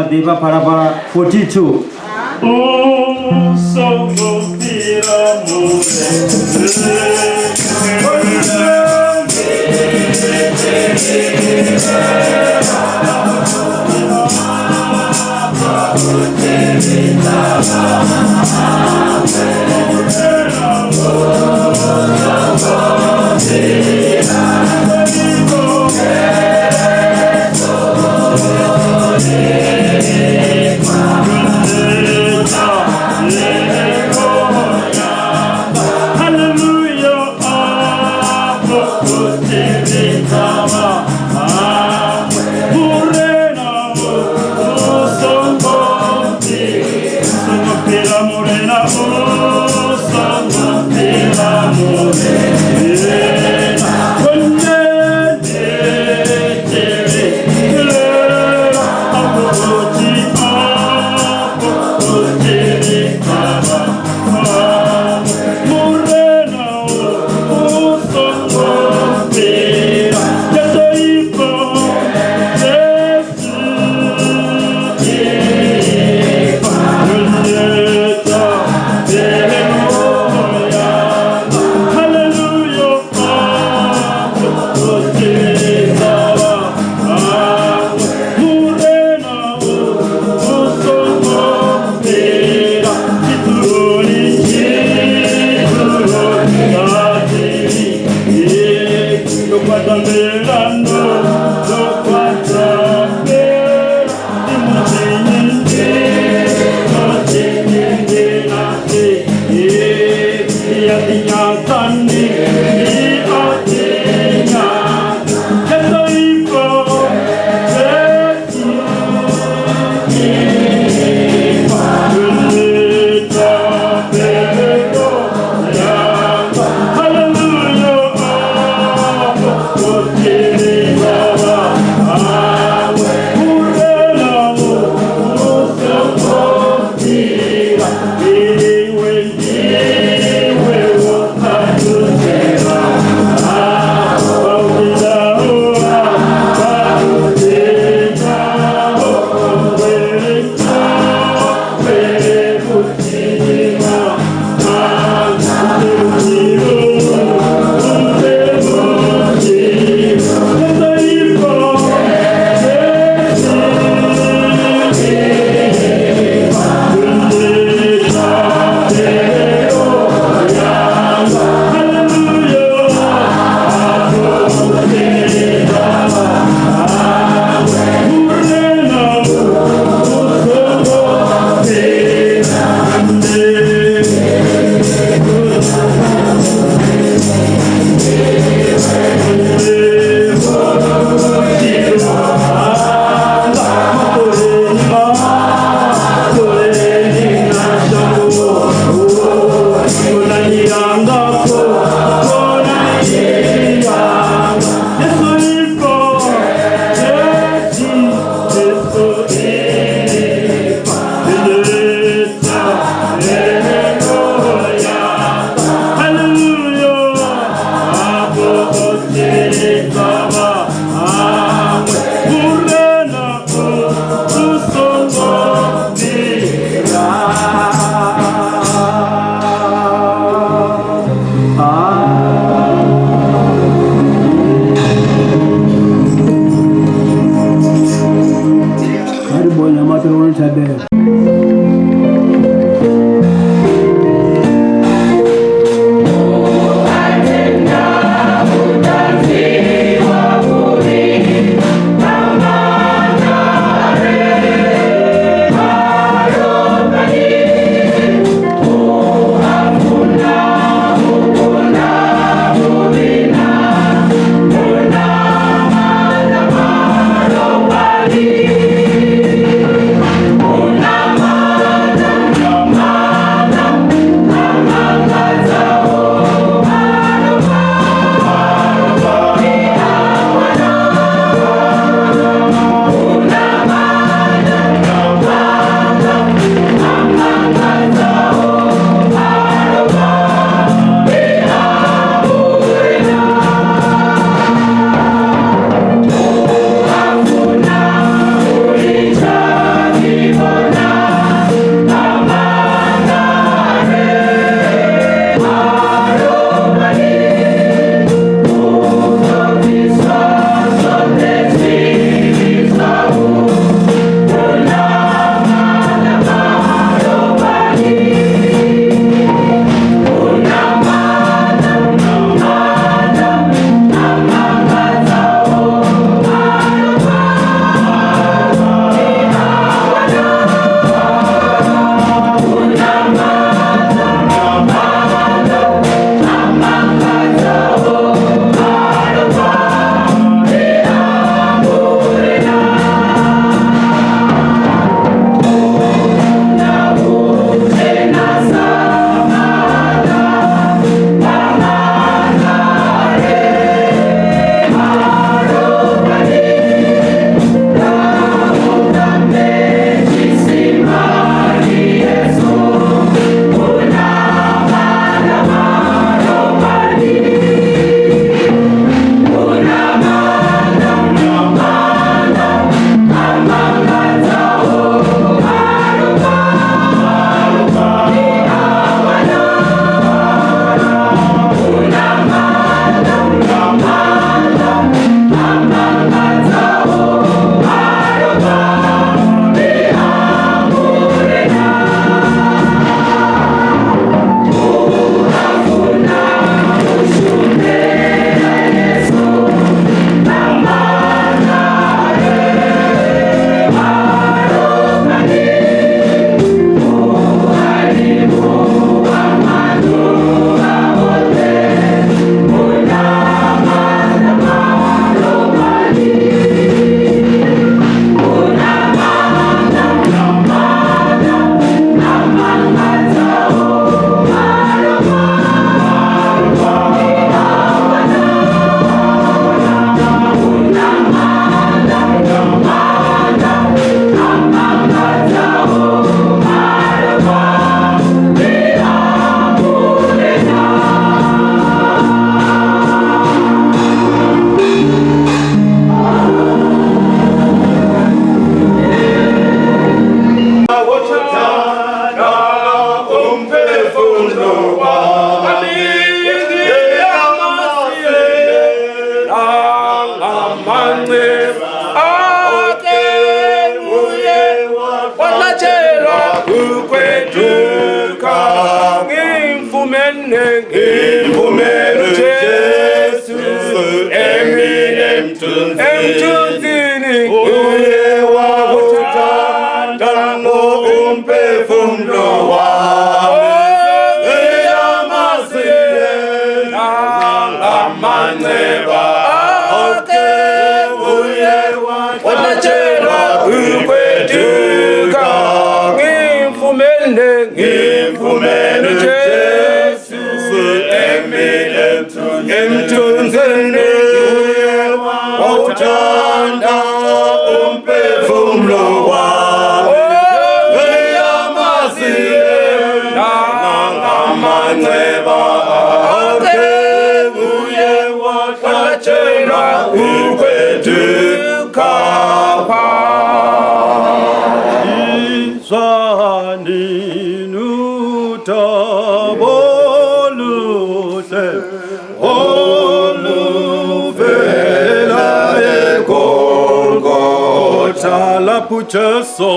Deva Parabara 42. Hallelujah. Thank you. ukweduka ngimfumene Jesu emini emthunzini uye wakuthanda umphefumulo wami eyamazile nangamanxeba akhe uye wathatshelwa ukweduka ngimfumene Jesu emini emthunzini uye wawuthanda umphefumulo wami eyamazile nangamanxeba akhe uye wathatshelwa ukweduka izwanini uthabo oluhle oluvela eGolgotha lapho uJesu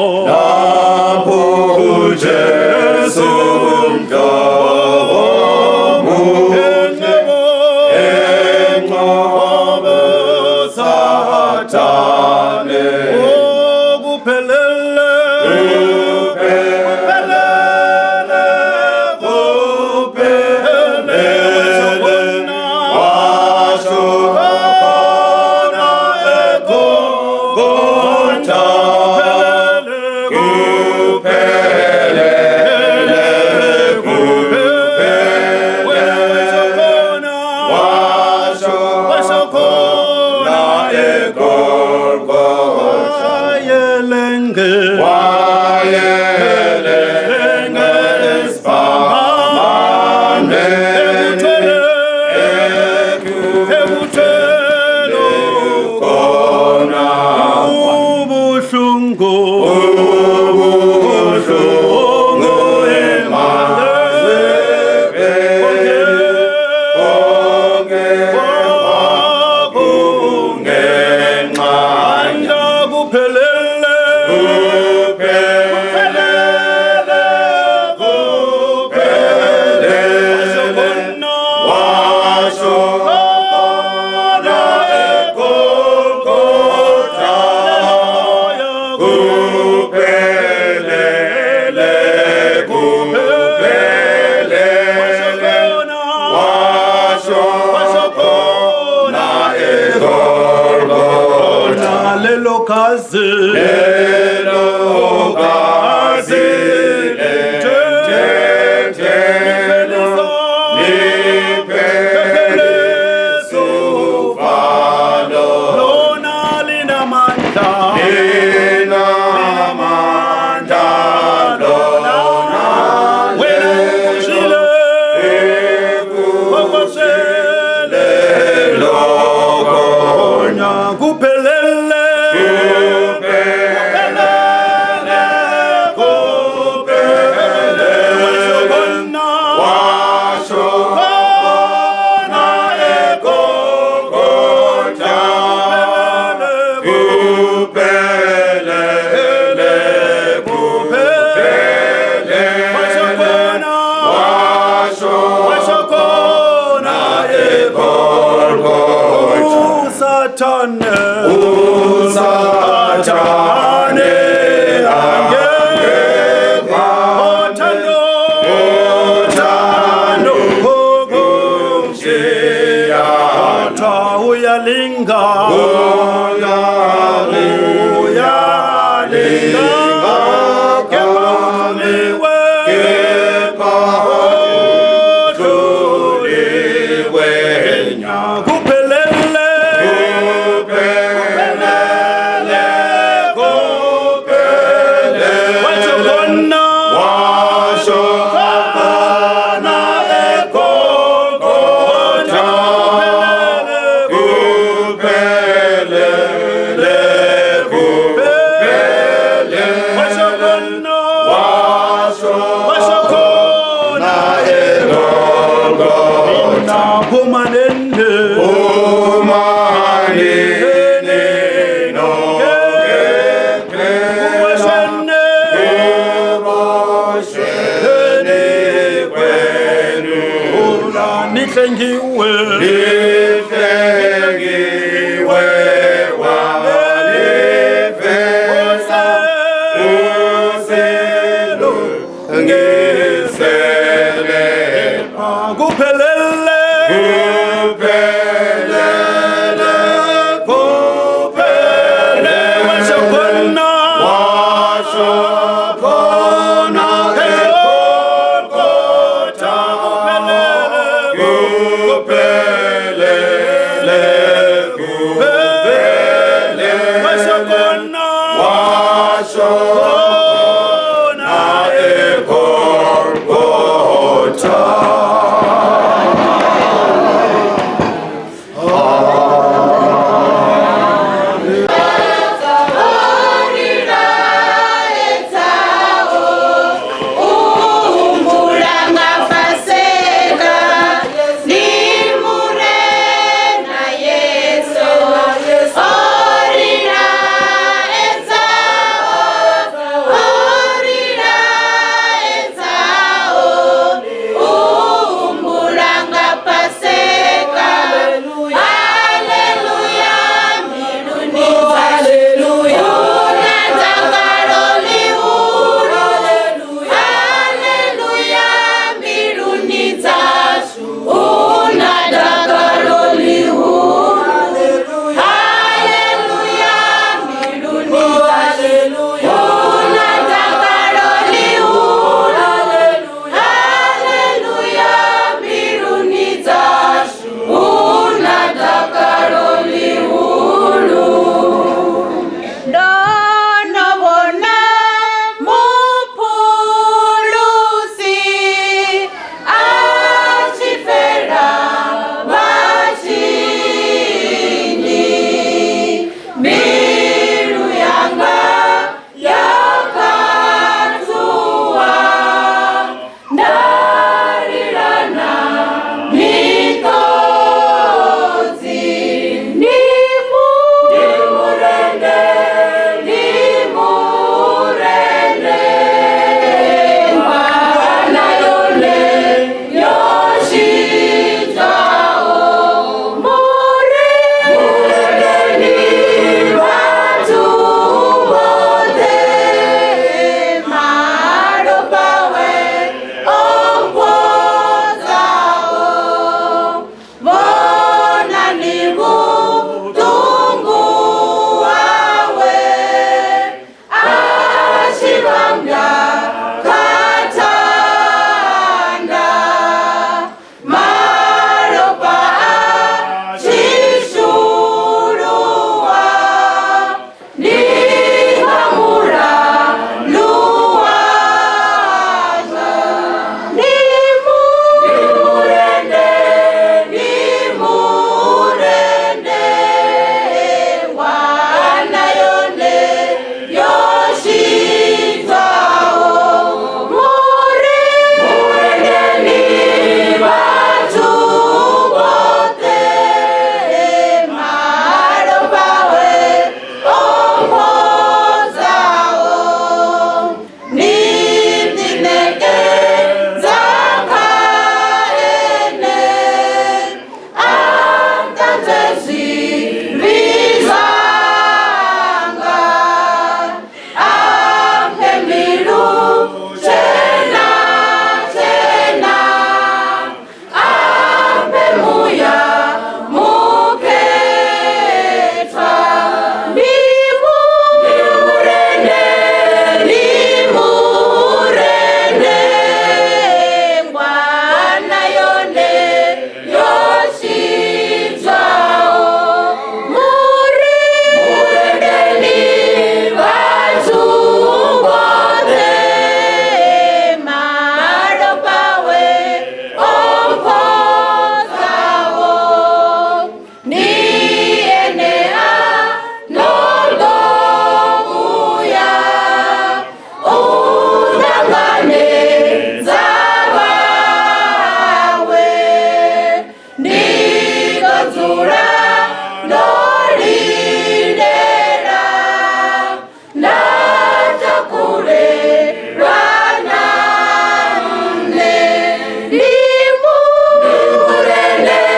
Limurende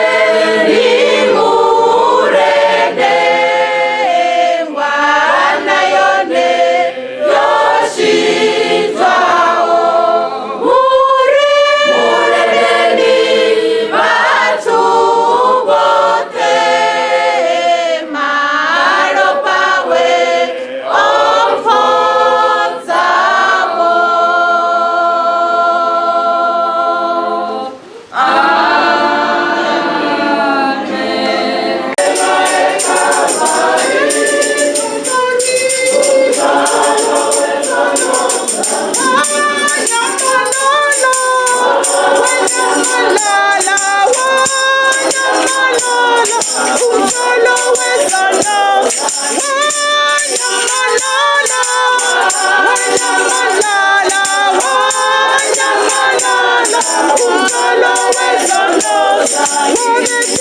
Wanyama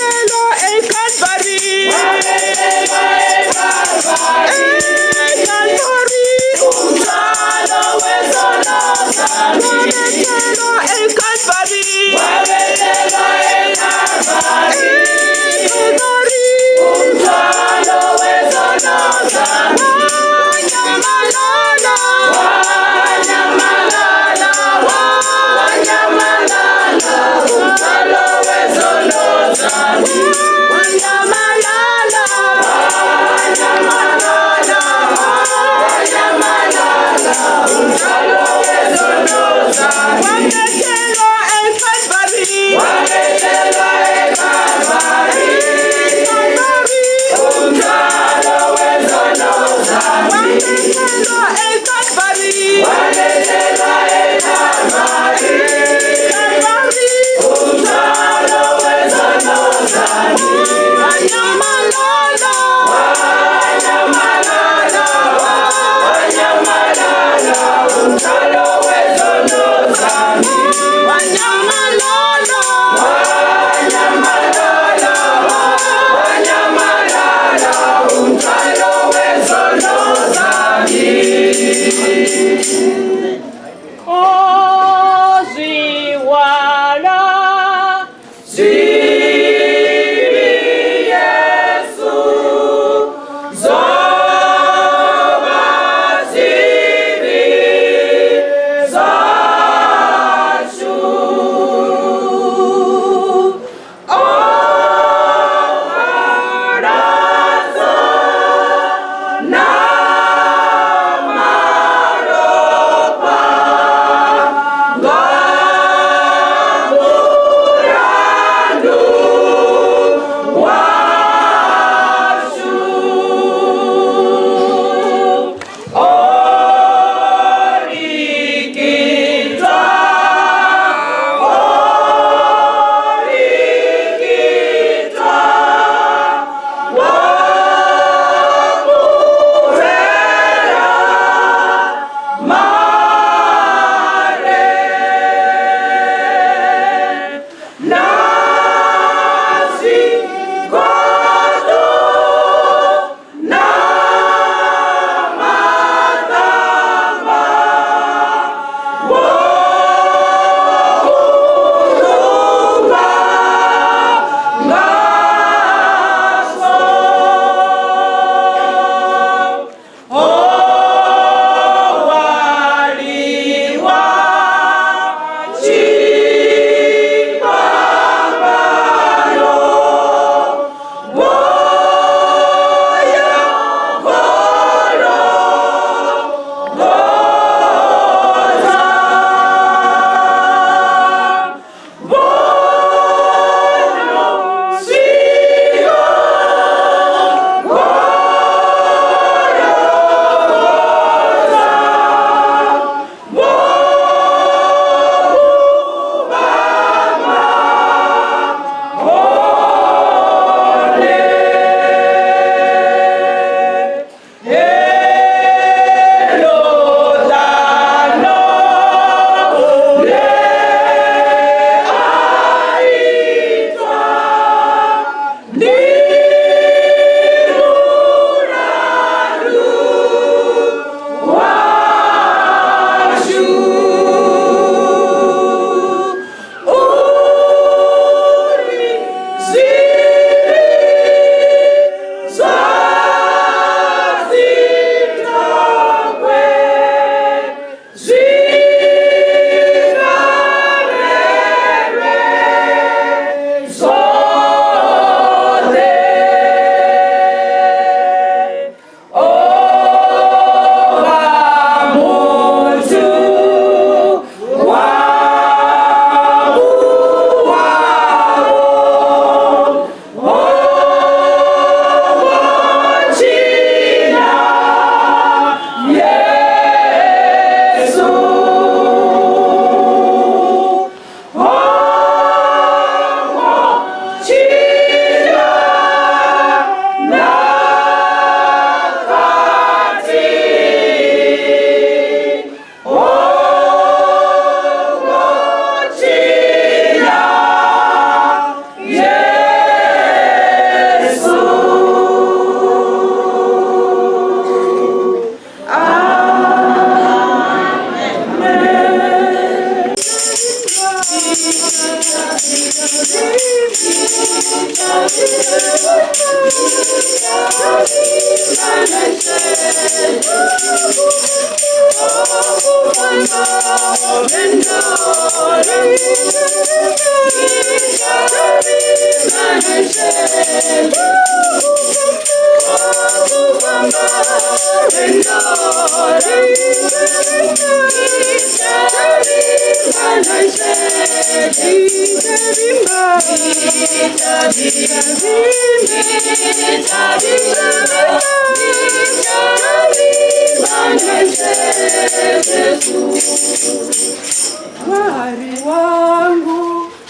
Wari wangu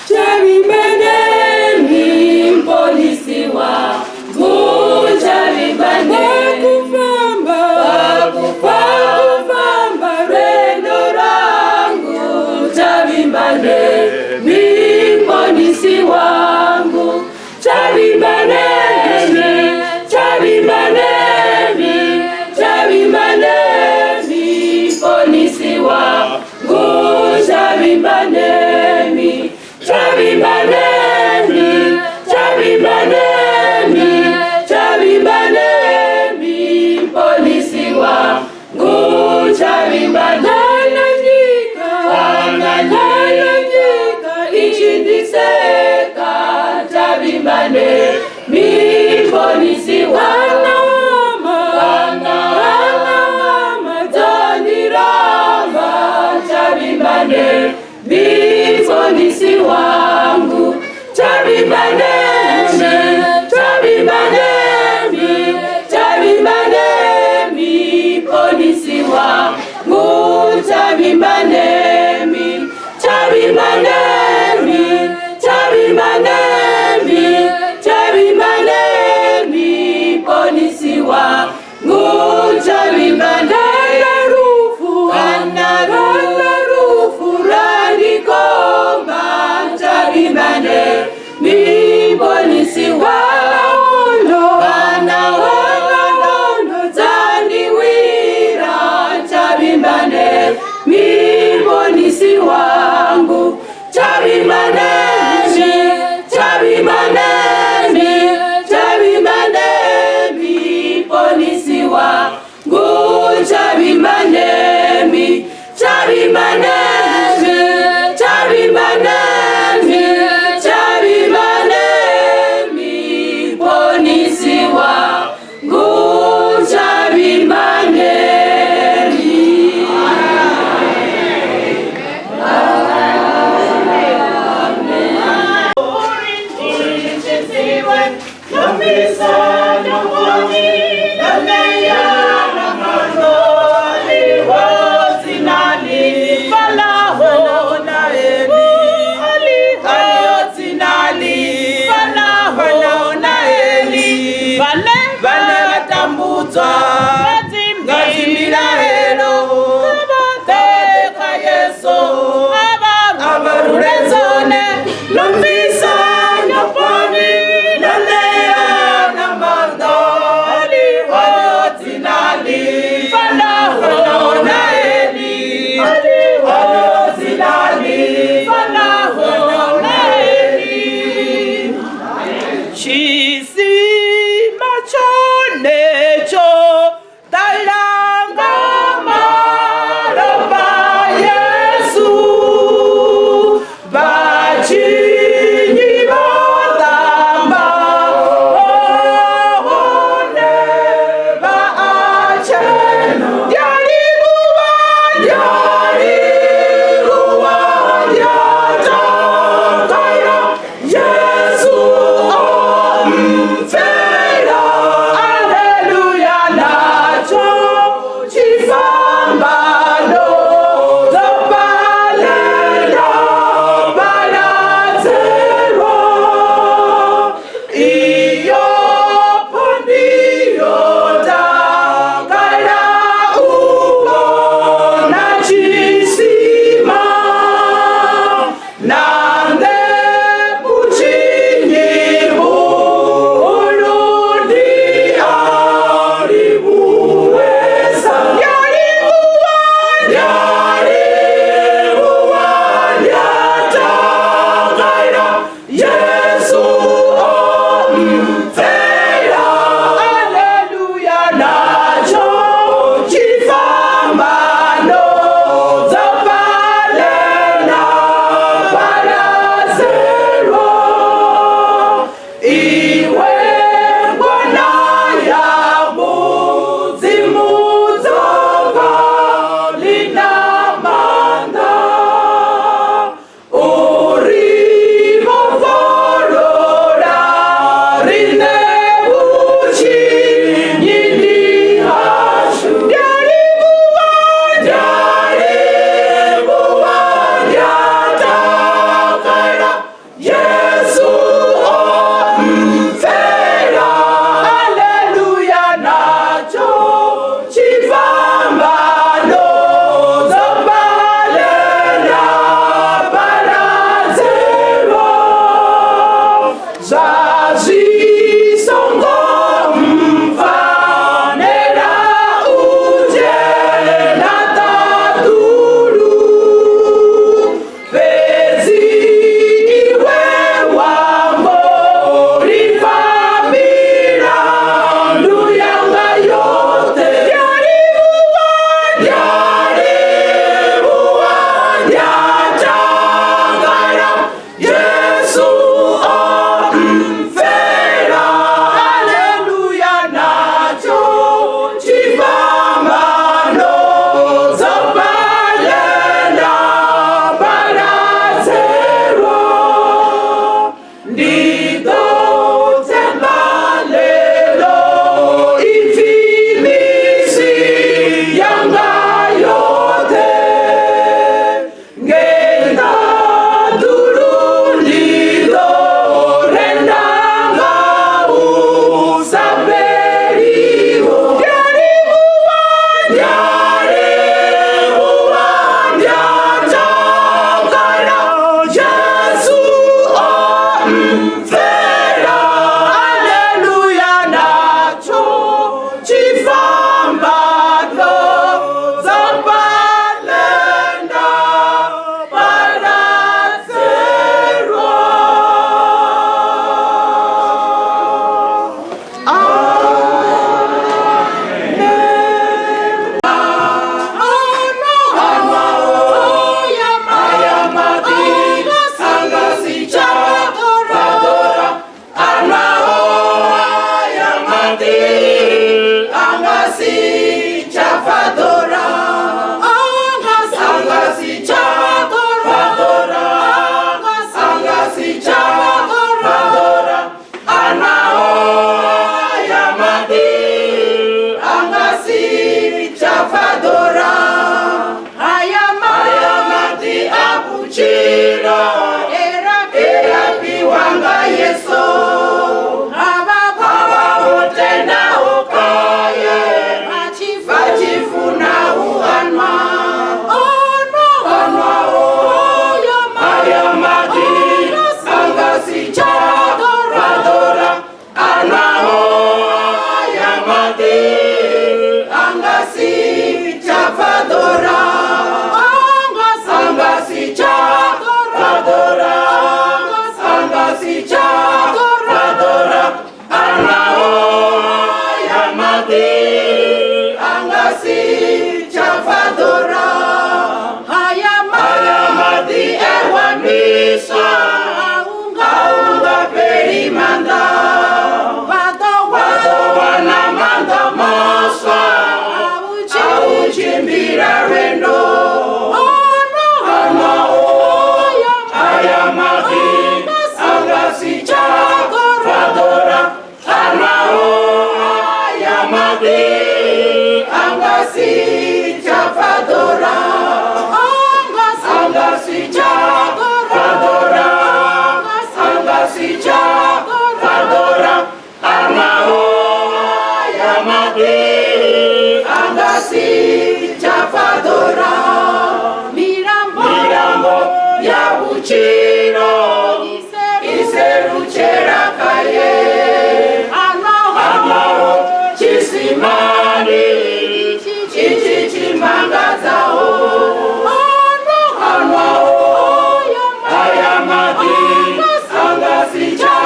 Cheribene polisi wangu Cheribene Wakufamba reno rangu Cheribene polisi wangu Cheribene polisi wangu polisi wangu Ananyika ichindiseka Chabimane mi polisi wanama Tanirama Chabimane mi polisi wangu Chabimane mi polisi wangu Chabimane mi polisi wangu Rufu radikomba Chabimane mi polisi wangu Zandiwira Chabimane mi polisi wangu Chabimane mi polisi wangu Chabimane mi polisi wangu Chabimane chafadora mirambo ya buchiro iseruchera kaye anaho chisimani chichimangazao anaho ayamadi angasicha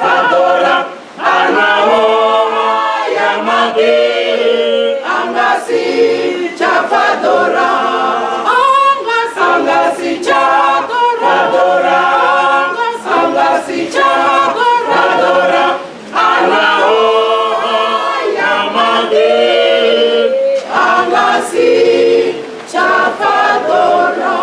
fadora anaho ayamadi angasicha fadora angasicha fadora angasicha fadora anaho ayamadi angasicha fadora.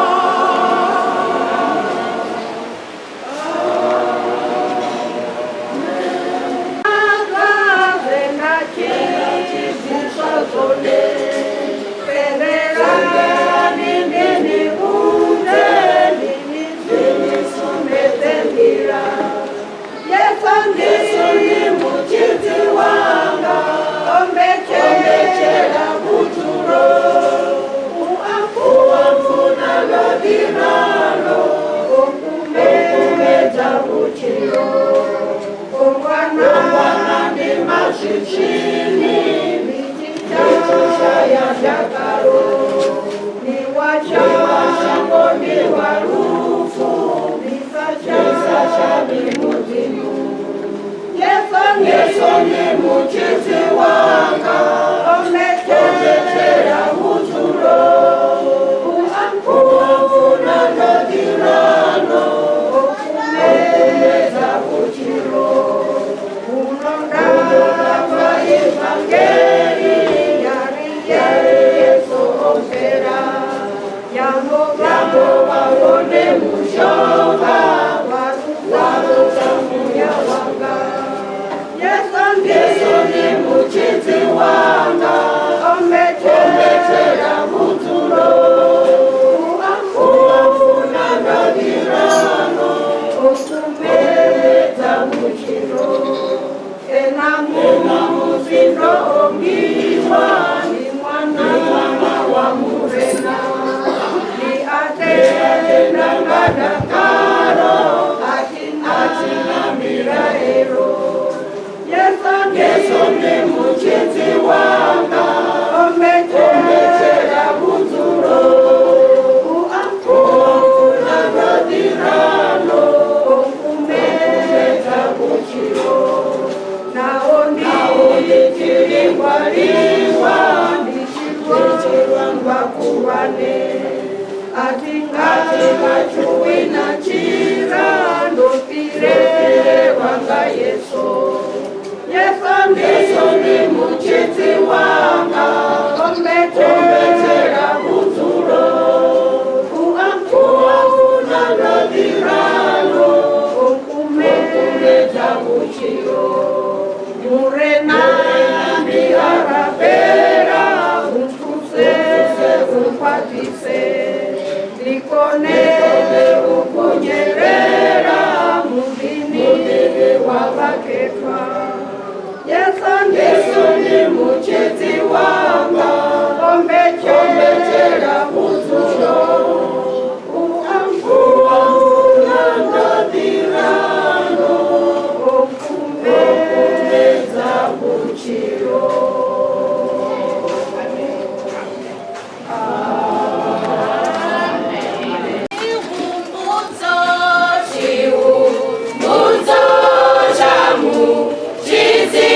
Chizi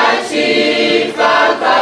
achifaka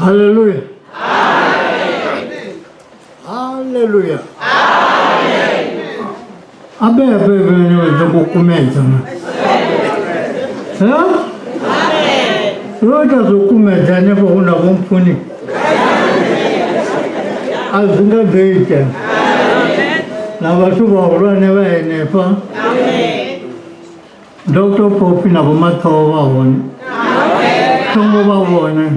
Hallelujah. Amen. Hallelujah. Amen. Abe zokukumeza. Amen. Roda zokumeza nebo una kumpuni. Azinga deita. Amen. Na watu wa neba enefa. Amen. Dr. Popi na bomatho wa wona. Amen. Tomo wa wona.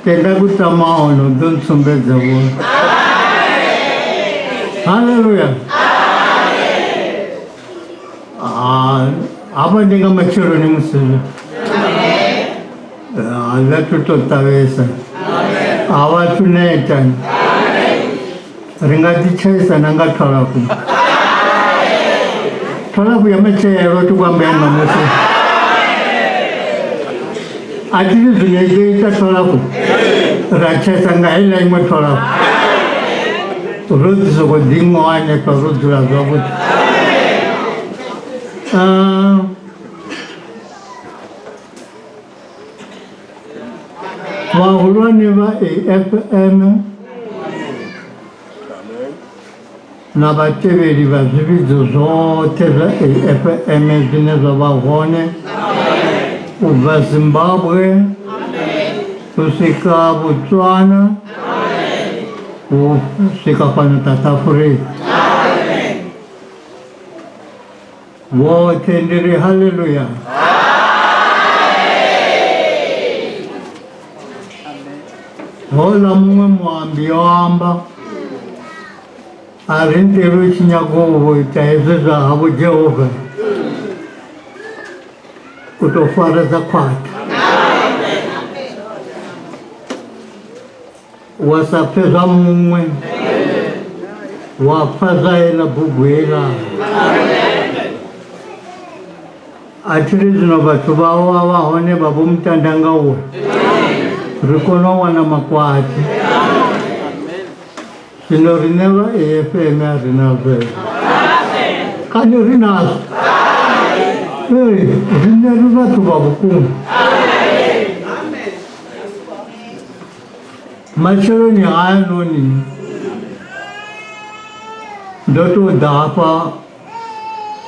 Tenda kutama ono don sombeza wo. Hallelujah. Aba ninga machoro ni musulu. Allah tuto tawesa. Awa tuneta. Ringa dichesa nanga thalaku. Thalaku ya machero tukwambe na musu. Adili dunia ita thalaku. Racha sanga ila ima thalaku. Rudh soko dingo ane ka rudh la gabut. Wahulwani wa AFMA na batebeli bazibizo zote za AFMA zinazo wahone uva Zimbabwe kusika Botswana, kusika kwano South Africa. Wote ndiri haleluya. Hola mumwe mwambi wamba arintero chinyagovo itaizve zvahavo Jehovha kutofaradza kwata wasapedza mumwe wapfadzaela bhubhwera atiri zvino vathu vavo vavahone vavo mutandanga uyu rikonowana makwati zvino rine va AFMA harinazvo kani rinazvo rine rivathu vavukuru macheloni haya noni ndotodza apa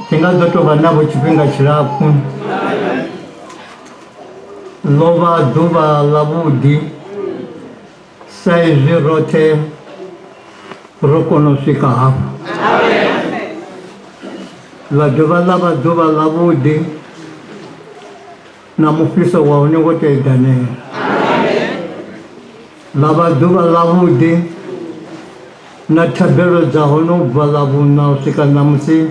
tingadotova navo chifhinga chirapo lova dhuva lavudi saizvi rote rokonosvika hapa vadhuva lava dhuva lavudi namufiso waunengotoiganera lava dhuva lavudi na thabelo dzahonobva lavuna usvika namusi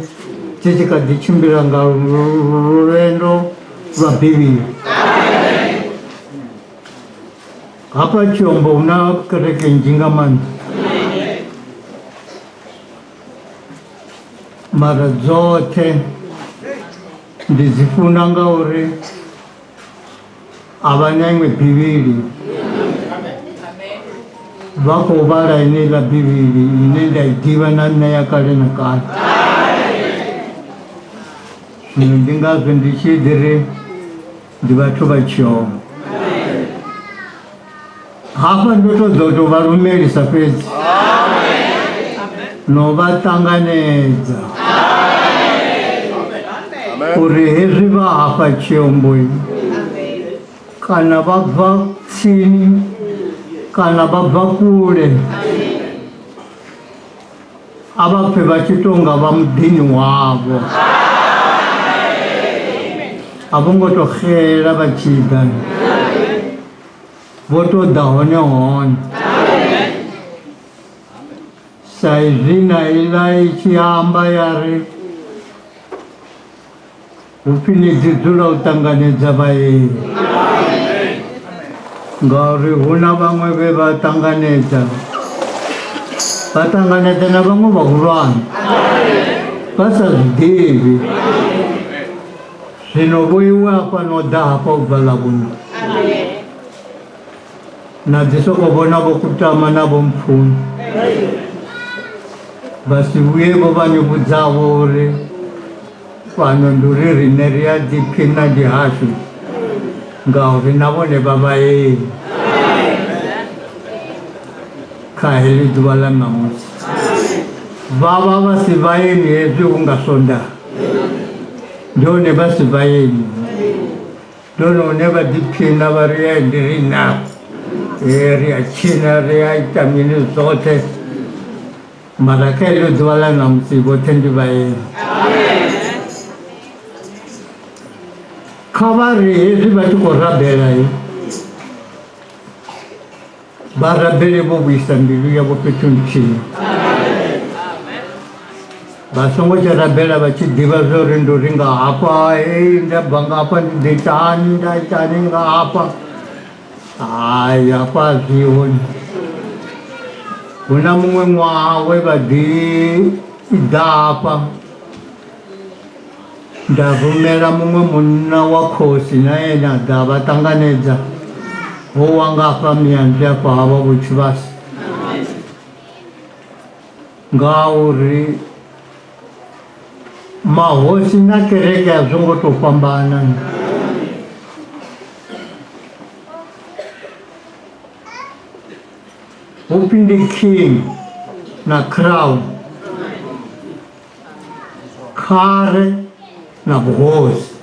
tichikadichimbira rulendo rwa Bhibhiri. Hapa Chombo una kereke njingamani mara dzote ndizifuna ngauri avana imwe Bhibhiri vakovara ine la Bhibhiri ine ndaidiva nana yakale nakale zvino ndingazve ndichidire ndivathu vaChombo hapa ndotozotovarumerisa pedzi novatanganedza uri hezvi vahafa Chombo kana vabva tsini kana vabva kule avapfe vachitonga vamudhini wavo avongotokhera vachida votoda hone hone saizvi naila ichiamba yari upinidzidzula utanganedza vaeri ngauri huna vamwe vevatanganedza vatanganedza na vamwe vahulwana vasazvidivi zvino voiwa panoda hapa ubva lavuna nadzisokobona vokutama navo mpfumi vasiuyevo vanyuvu dzavo uri pano nduri rine riyadipina ndihashu ngauri navone vavaeri kaheli dhuva la namusi vava vasivaeni hezvi ungasonda ndone vasivaeni ndonone vadipina variendiri navo riyachina riyaita mini zote mara kaheli dhuva la namusi vote ndivaeni kavari hezvi vachikorabhera varabhele vokuisa mbilu yavo petunchini vasongocharabhela vachidiva zvauri ndori ngahapa ndabva ngapa nditani ndaitani ngahapa hayi hapazvioni kuna mumwe mwawe vadhii idhapa ndavumera mumwe munna wakhosi naye nadha vatanganedza vowangafa miyanzu yakwahava vuchivasi ngauri mahosi na kereke hazvingotofambana upinde king na crown kare na vuhosi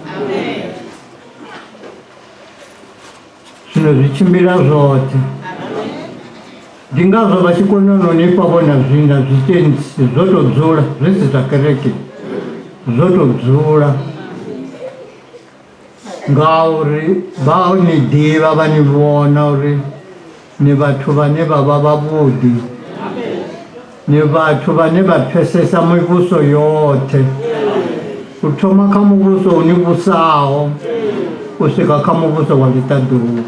zvino zvichimbira zvote ndingazova chikonono nepavona zvinga zvitenzi zvotodzura zvese zvakereke zvotodzura ngauri vanediva vanivona uri nevathu vane vava vavudi nevathu vane vapesesa mivuso yote kutoma kha muvuso univusaho kusvika kha muvuso wa Litaduru.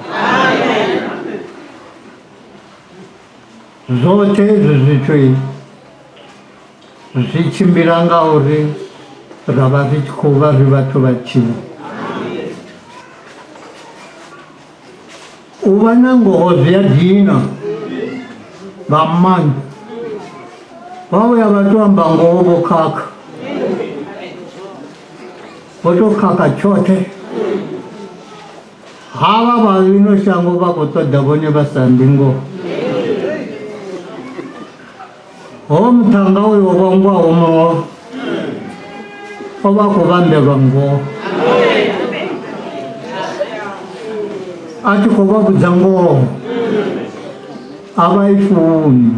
Zvote izvi zvichimbira ngauri rava zvichikuva zvivathu vachina. Uva na ngozi ya dina vamani vauya vatoamba ngovo vokaka votokaka chote hava vavino shango vakotoda vone vasambi ngo ho mutanga uyo vangwa homo ovakuvambelwa ngo ati kovabudza ngoho avaifuni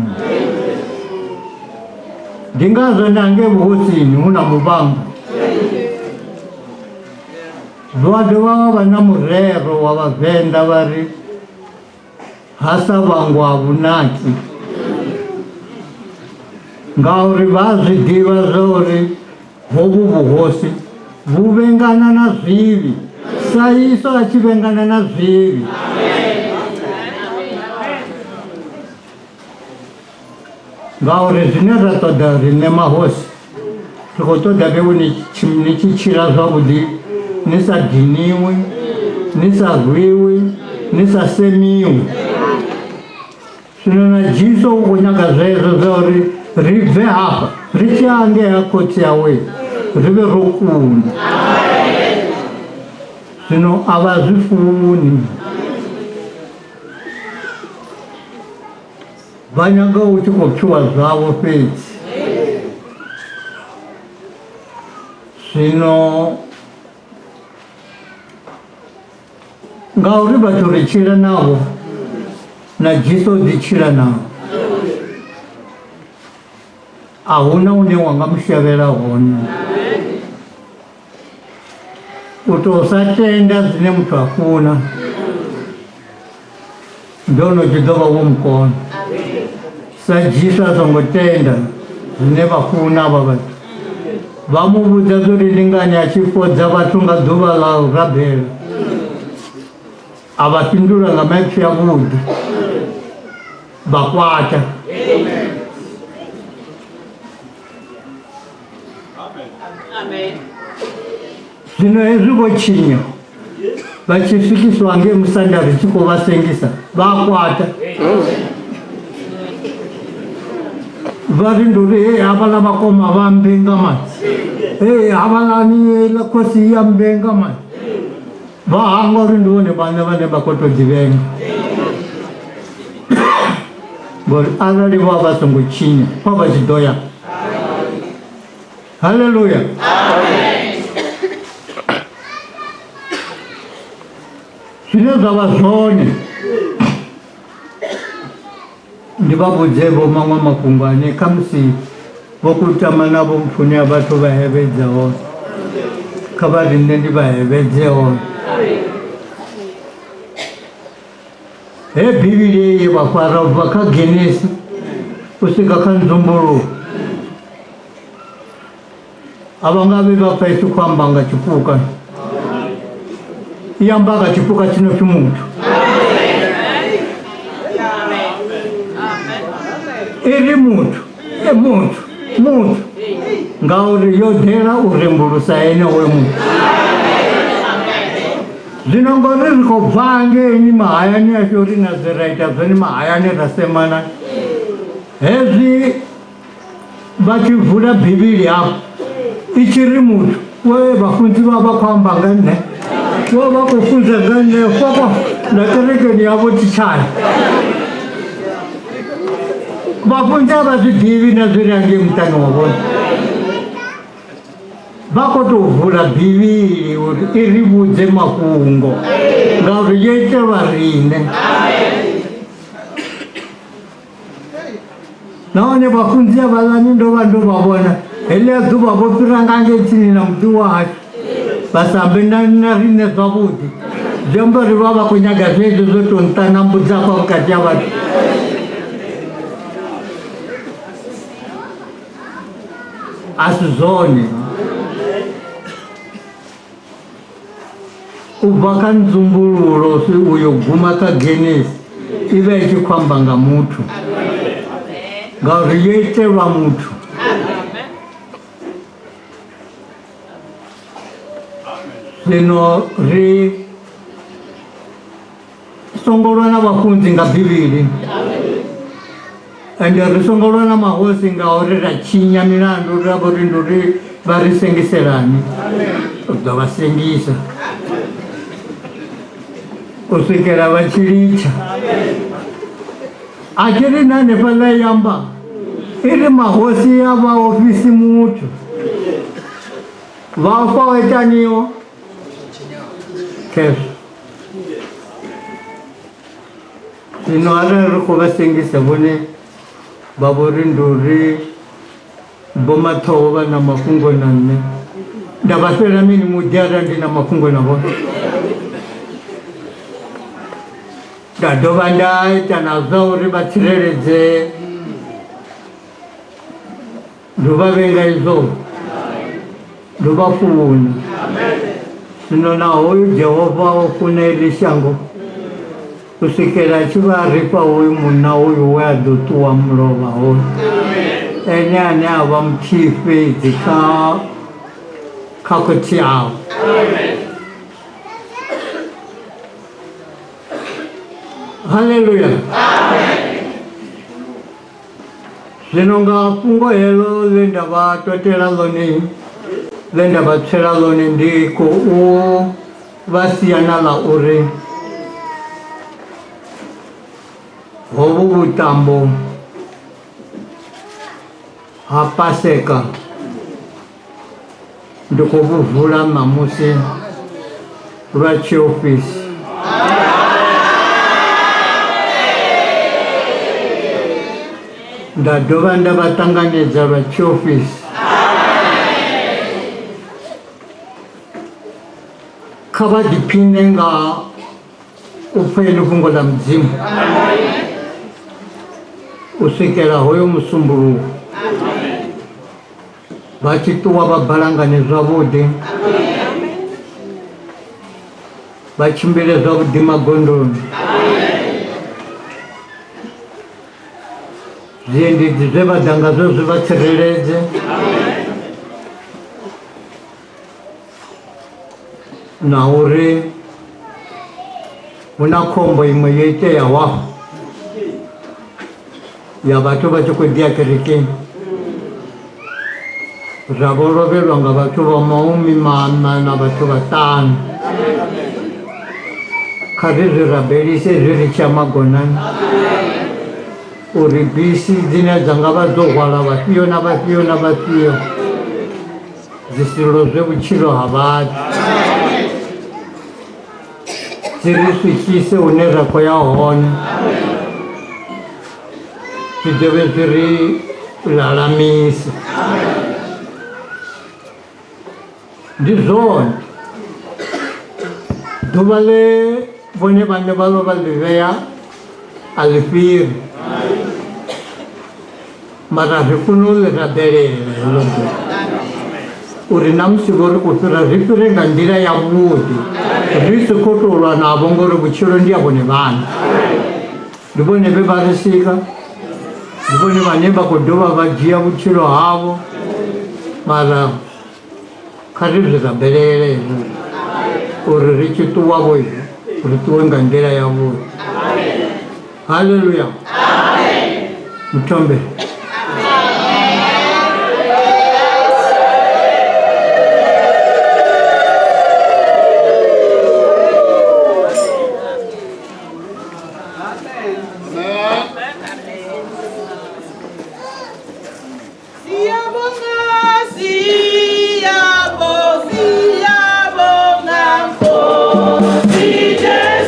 ndingazonange vuhosini una muvanga vadu vava vana murero wa VENDA vari hasa vangu havunaki ngauri vazvidiva zvauri hovu vuhosi vuvengana na zvivi saiso achivengana na zvivi. Ngauri zvine zvatoda rine mahosi zvikotoda veuni nichichira zvavudi nisadhiniwi nisarwiwi nisasemiwi zvino na Jesu ukunyaga zvezvo zvauri ribve hapa richiange yakoti yawe rive rokunda zvino avazvifuni vanyanga uchikopiwa zvavo pedzi zvino ngauri vatorichira navo na Jesu ndichira navo hauna une wangamushavera hone utosatenda dzine muthu afuna ndonochidova womukona saJesu azongotenda dzine vafuna ava vathu vamuvudza zorilinganya achifodza vatunga dhuva lavo rabhera avapindura ngamaipfi yavudi vakwata zvino hezvivochinya vachifikiswa ngemusanda zvichikovasengisa vakwata vari nduri havala vakoma vambenga mati havalani kosi yambenga mati vahanga uri ndivone vana vane vakotodzivenga ngori arali vavasongochinya pavachidoya. Haleluya. Zvine zvava zvone ndivabudzevo mamwe makungwane kamusi vokutama navo mupfuni avathu vahevedzawo kavarinde ndivahevedzewo hebhibhiri iyi vafara vakagenesa kusvika kanzumburuko avangave vapaisi kwambanga chipuka iyambaga chipuka chino chimuntu iri muntu ngauri yodhera urembulusa ene wemuntu zvinongori rikobvange ini mahayani yacho rinazeraita zveni mahayani rasemana hezvi vachivhura bhibhiri apo ichiri muntu we vafundzi vava kwambanga ne wavakufunza ngane kwakwa ndakerekeni yavo tichaya vafundzi avazvidhivi nazvirange mutano wavona vakotovhura bhibhiri kuti irivudze makungo ngauri yo itelwa riṋe nahone vhafunzi avhaḽani ndo vha ndo vha vhona heḽia ḓuvha vho fhira nga ngetsini na muḓi wa hashu vha sa ambe na riṋe zwavhuḓi zwi amba uri vha vha khou nyaga zwezwo zwo tou nṱanambudza afha vhukati ha vhathu a si zwone u bva kha nzumbululo uyo guma kha Genesis i vha i tshi khou amba nga muthu ngauri yo itelwa muthu zwino ri songo lwa na vhafunzi nga Bivhili ende ri songo lwa na mahosi ngauri ra tshinya milandu ra vho ri ndo ri vha ri sengiselani u ḓo vha sengisa u swikela vha tshi litsha a tshi ri na hanefhaḽa i amba i ri mahosi a vha ofisi muthu vha fa o itaniwa khezwo zwino arali ri khou vha sengisa vhone vha vho ri ndo ri Vhomaṱhoho vha na mafhungo na nṋe nda vha fhela mini muḓi arali ndi na mafhungo na vhone nda dovha nda ita na zwa uri vha tsireledzee ndo vha vhenga izwo ndo vha funa zwino na hoyu Jehova o funa iḽi shango u swikela a tshi vha rifha hoyu munna hoyu we a ḓo ṱuwa mulovha hoyu ene ane a vha muthihi fhedzi kha khothi yawo haleluya zwino nga fhungo heḽo ḽe nda vha totela ḽone ḽe nda vha tswela ḽone ndi khou vha siana ḽa uri hovhu vhuṱambo ha Paseka ndi khou vhu vula ṋamusi lwa tshiofisi nda dovha nda vha ṱanganedza lwa tshiofisi kha vha ḓiphine nga u pfa heḽi fhungo ḽa Mudzimu u swikela hoyo musumbuluwo vha tshi ṱuwa vha balangane zwavhuḓi vha tshimbile zwavhuḓi magondoni zwiendedzi zwe vha ḓa ngazwo zwi vha tsireledze na uri hu na khombo iṅwe yo iteaho afho ya vhathu vha tshi khou ḓi ya kerekeni zwa vho lovhelwa nga vhathu vha mahumimaṋa na vhathu vhaṱanu kha ri zwi rabelise zwi ri tshiya magonani uri bisi dzine dza nga vha dzo hwala vhafhio na vhafhio na vhafhio dzi si lozwe vhutshilo ha vhathu dzi ri swikise hune ra khou ya hone zwi dovhe zwi ri lalamise ndi zwone ḓuvha ḽe vhone vhaṋe vha vha vha ḽi vhea a ḽi fhiri mara ri funa u ḽi rabelela heḽo ḓuvha uri na musi vho ri khou fhira ri fhire nga nḓila yavhuḓi ri si khou tou lwa navho ngori vhutshilo ndi ya vhone vhaṋe ndi vhone vhe vha ri sika ndi vhone vhane vha khou dovha vha dzhia vhutshilo havho mara kha ri zwi rabelele hezwo uri ri tshi ṱuwa vho ri ṱuwe nga nḓila yavhuḓi haleluya muthombe Siyabonga Nkosi Jesu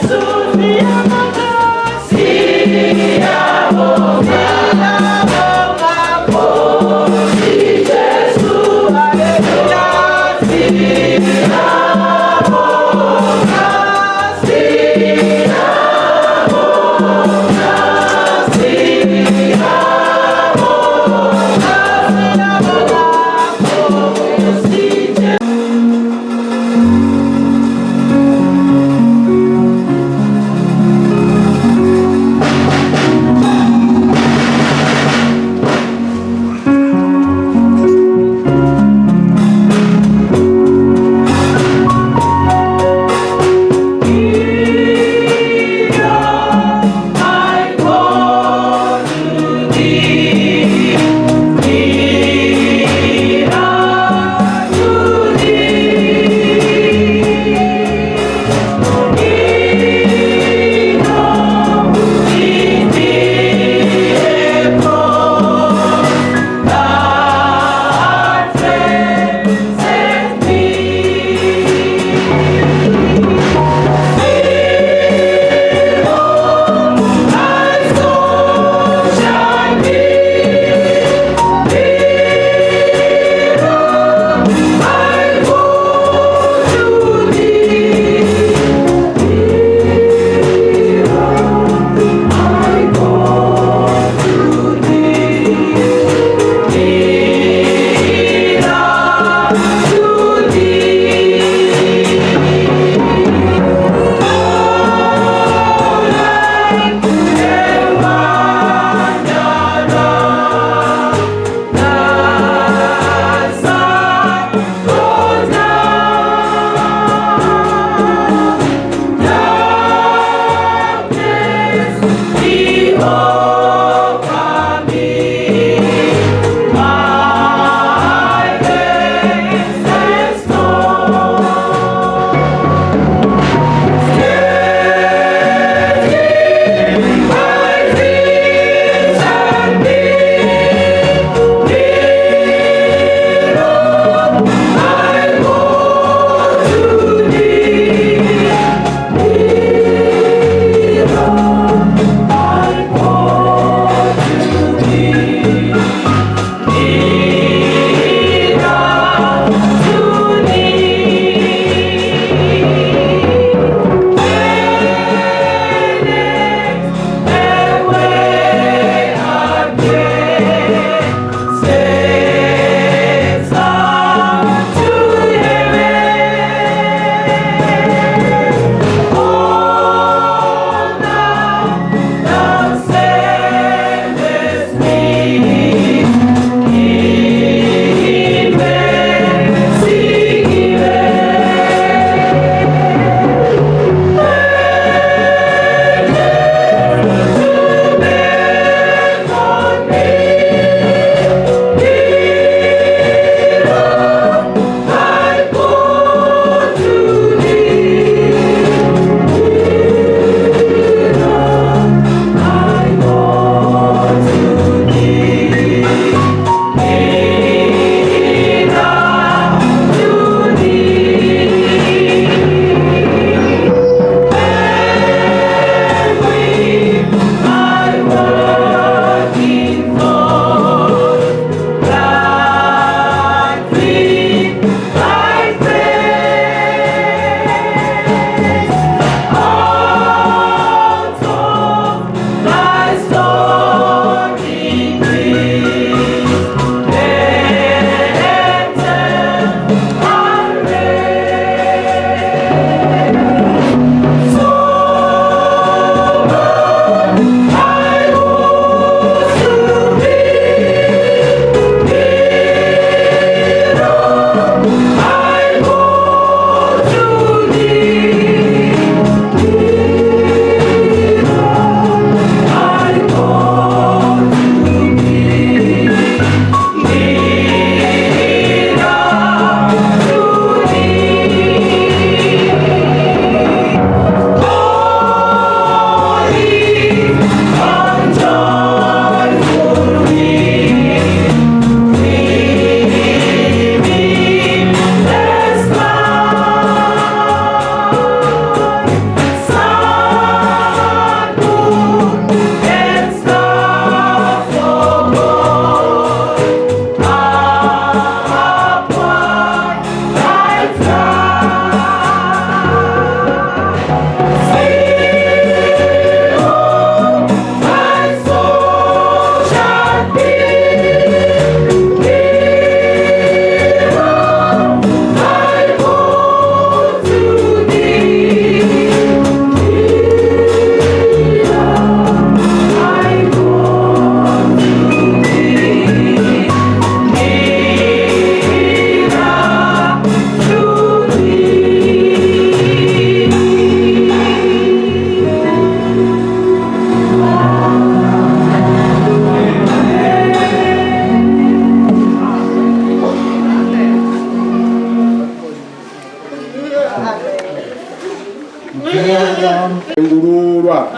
Ngururwa.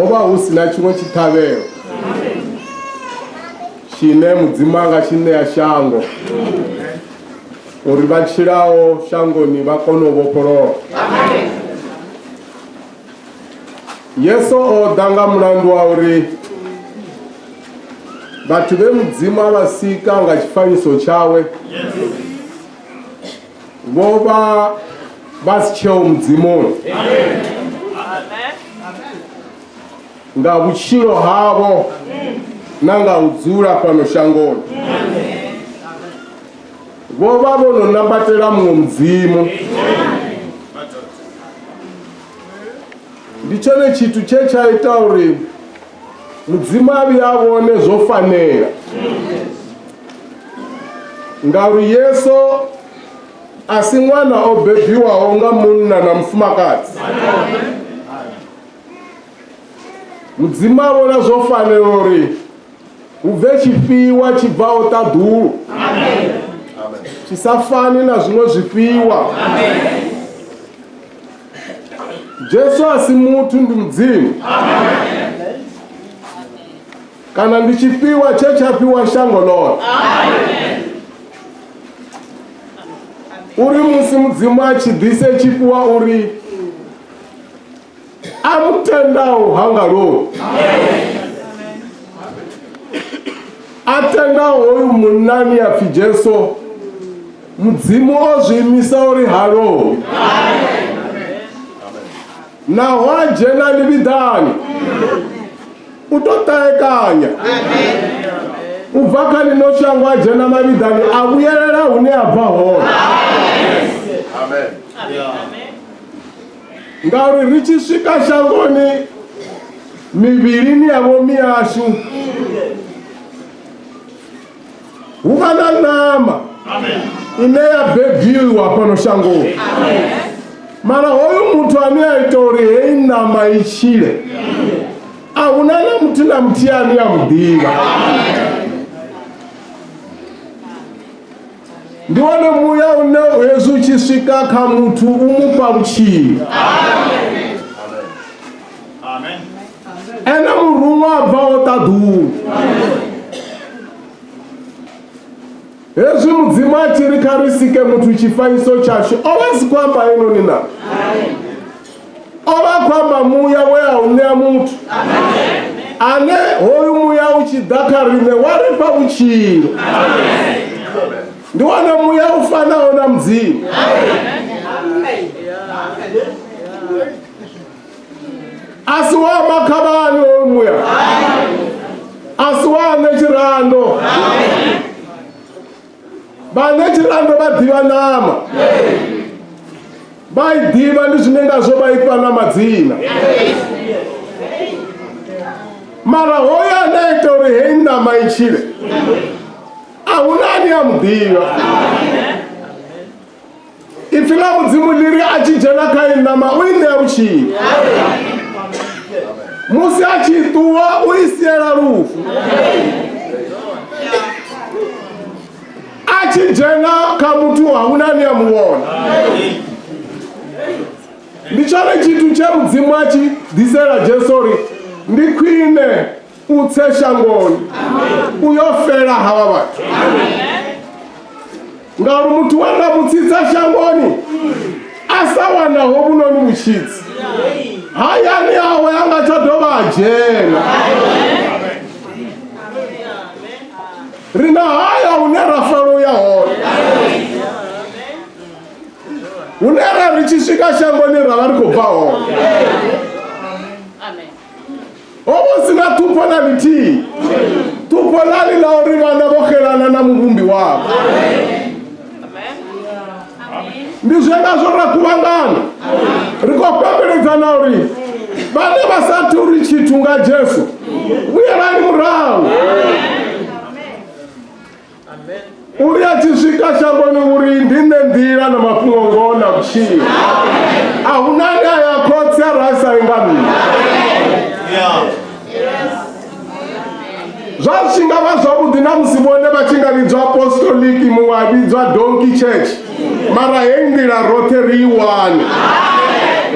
Oba usina chimwe chitabero. Chine mudzimanga chine ya shango. Uri vachirawo shango ni vakono voporo. Yeso odanga mulandu wa uri vatu vemudzima vasika nga chifaniso chawe. Vova vasicheo mudzimoni. Nga vuchiro havo nanga udzura pano shangoni. Vova vono nambatela mumwe mudzimu. Ndichone chitu chechaita uri mudzimavi avone zvofanira. Ngauri Yeso asi mwana obebhiwawo nga munna na mufumakadzi. mudzima wona zofanira uri ubve chipiwa chibvawo tadhuru. Chisafani na zvimwe zvipiwa. Jesu asi mutu ndi mudzimu. Kana ndi chipiwa chechapiwa shango lote. Uri musi mudzimu achibvise chipiwa uri amutendawo hangalo. Atendawo hoyu munani afi Jesu. Mudzimu ozvimisa uri halo. Na wajena libidani. Utotaekanya. Ubva kani noshango ajena mabidani abuyerera hune abva hona. Ngauri richisvika shangoni miviri yavo miyashu. Hukana nama ine yabhegiwa pano shango. Mara hoyu mutu aniaita uri hei nama ichire. Aunana mutu na mtiani ya mudiva. Ndiwane muya une Yesu chisvika kamutu umupa uchiri. Ena murumwa abvawo tadhuru. Yesu mudzimu achiri karisike mutu chifaniso chacho. Ovasi kwamba ino nina. Ova kwamba muya wea unea mutu. Ane hoyu muya uchidhakarine waripa uchiro. Ndiwana muya ufana ona mdzimu. Asiwa makabani hoyu muya. Asiwa nechirando. Banechirando badiva nama. Baidiva ndizvinenga zvobaipa namadzina. Mara hoya anaita uri hei nama ichire. Aunani amudiva. Ifila mudzimu liri achijena kai nama uine uchi. Musi achituwa uisiera rufu. Achijena kamutu haunani amuona. Ndichore chitu che mudzimu achidhisera Jesori. Ndikwine utse shangoni. Uyofera hava vatu. Ngauri mutu wanda mutsitsa shangoni. Asawana hobunoni muchitsi. Hayani awe anga chodova ajena. Rina haya unera faro ya hona. Unera richisvika shangoni ravari kubva hona. Ovo sina tupo na viti. Tupo lali la uri vana vokhelana na muvumbi wavo. Ndizvenga zvora kuvangana. Rikopemberedzana uri vane vasati uri chitunga Jesu. Uyerani murau. Uri achisvika shangoni uri ndine ndira namapungongona kuchii. Ahunani ayakotse rasa ingami. Zvachingava zvavudi namusivone vachingaridzwa apostoliki muwavidzwa Donkey Church. Mara hendira rote riwani.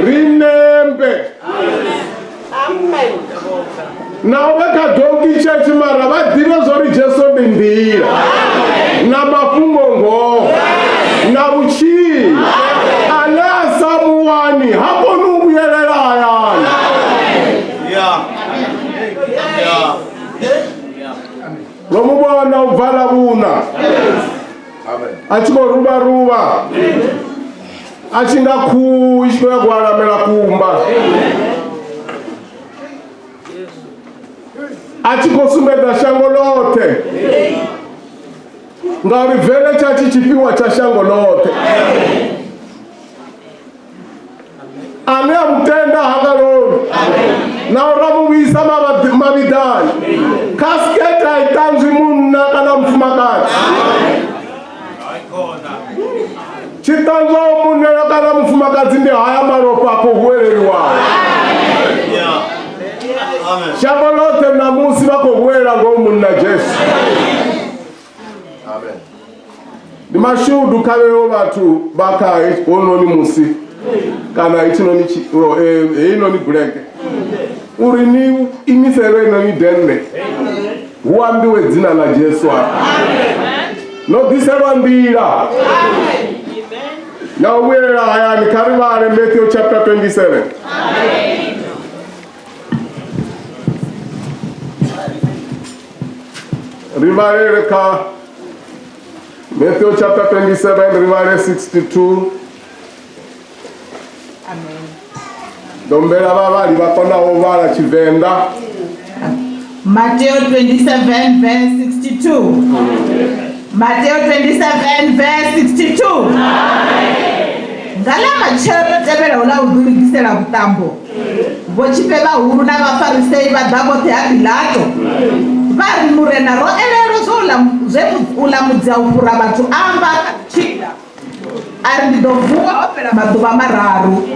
Rinembe. Naoveka Donkey Church mara vadive zvori Jesu ndindira. Na mapungongo. Na uchi. Ana samuwani. Hapo nubuyerera ayani. Vamubona ubvala vuna. Achiko ruba. Achinga kuishwe kuaramela kumba. Achiko sumbeda shango lote. Ngauri vele chachi chipiwa cha shango lote. Ane amtenda hangaloni. Na uramu wisa mabidani. Kasketa itanzi muna kana mfumakazi. Chitanzo muna kana mfumakazi ndi haya maropa kuhuereriwa. mashudu kavewo vatu bakae ononi musi kana ichinoni inoni buleke uri ni imisero inoni denne uambiwe dzina la Jesu nobviserwa mbira yauwirira hayani karivare Matthew chapter 27. Rivarere ka Matthew chapter 27 rivare 62. Dombera vavari vakonawo vala chivenda. Matthew 27 verse 62. Matthew 27 verse 62. Ngala machero tevera ula udulikisela kutambo. Vochipeva huru na vafarisei vadhabote abilato. Vari murena ro elero zveulamudzia upura vatu amba akachida. Ari ndidovuwa opera maduva mararu.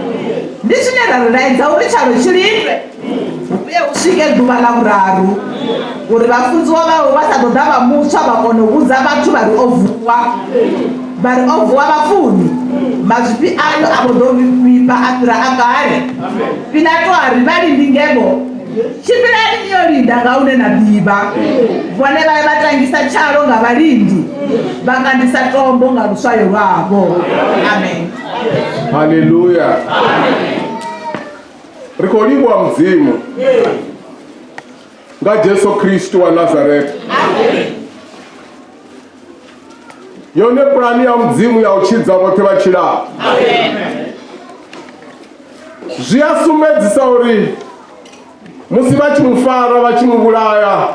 Ndisine rariraidza uri charo chirindwe. Uye usvike duva lavuraru. Uri vafundziwa vavo vasadoda vamutsva vakonoudza vatu vari ovhuwa. Vari ovhuwa vafuni. Mazvipi ano avodovipa asira akare. Pilato ari vari ndingebo. Chipirani niyorinda ngaune nabiba. Vone vai vatangisa charo ngavarindi. Vakandisa tombo ngarusvayo rwavo. Amen. Hallelujah. Rikolibwa mzimu nga Jesu Kristu wa Nazareti. Yone plani ya mzimu ya uchidza vote vachila. Zviasumedzisa uri musi vachimufara vachimubulaya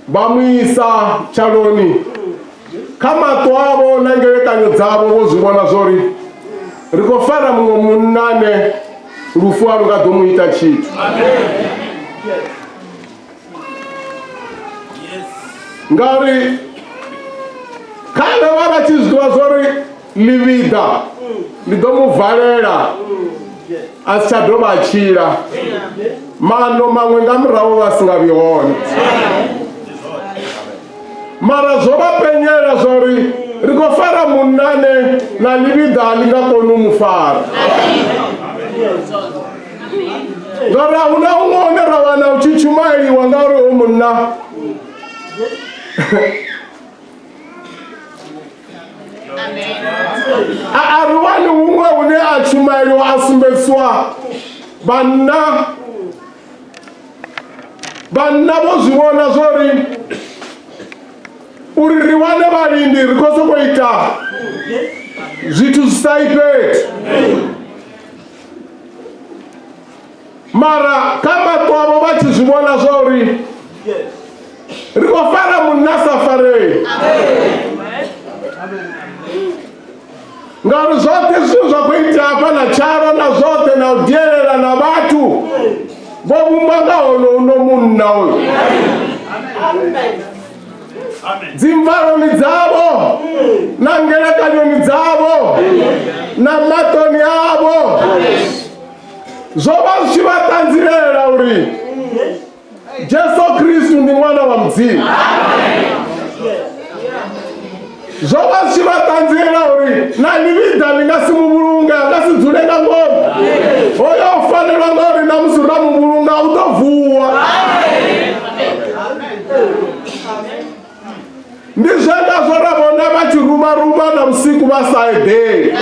vamuisa chaloni kamato avo na ngelekanyo dzavo vozvivona zvori rikofara mumwe munane rufu arukadomuita chitu. Ngari kana vavachizviwa zvori livida lidomuvharera asi chadovachira mano mamwe ngamuravo vasingavioni mara zvovapenyera zvori rikofara munane na livida halingakoni umufara ngari hauna umweonera vana uchichumairiwa ngauriwo munna ariwani umwe une achumairiwa asumbesiwa vanna vozvivona zvori uri riwane varindi rikosokoita zvitu zvisaipeti mara kamatwavo vachizvivona zvori rikofara munasafarei ngari zvote zvinhu zvakuita hapana charo na zvote na udyerera na vatu vovumbangahono uno munhu nauyu dzimvaroni dzavo na ngerekanyoni dzavo na matoni avo zvova zvichivatanzirera uri Jesu Kristu ndi mwana wa mdzimu zvova zvichivatanzirera uri nalivida lingasimuvulunga akasidzulenga ngoma oyo ufanirwa ngori namusura muvulunga utovuwa ndizvenda zvoravona vachiruma na usiku vasaidhei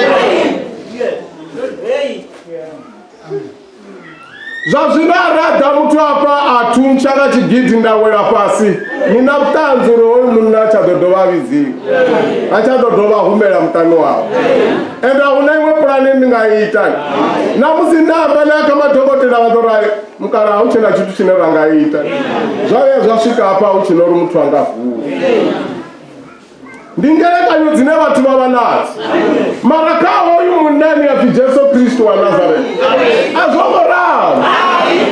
zvazvinaradha mutu apa atumchaka chigidhi ndawera pasi nina kutanzuro oyu munhu achadodhovaviziva achadodhovahumera mutano wavo ende hauna imwe purani ndingaita namusi ndamba nakamadhokotera vatorai mukara hauchina chitu chine rangaita zvauya zvasvika apa hauchinori mutu angavuwa ndingelekanyo dzine vatu vava nadzo mara kahoyu munani api Jesu Kristu wa Nazareti azvongorava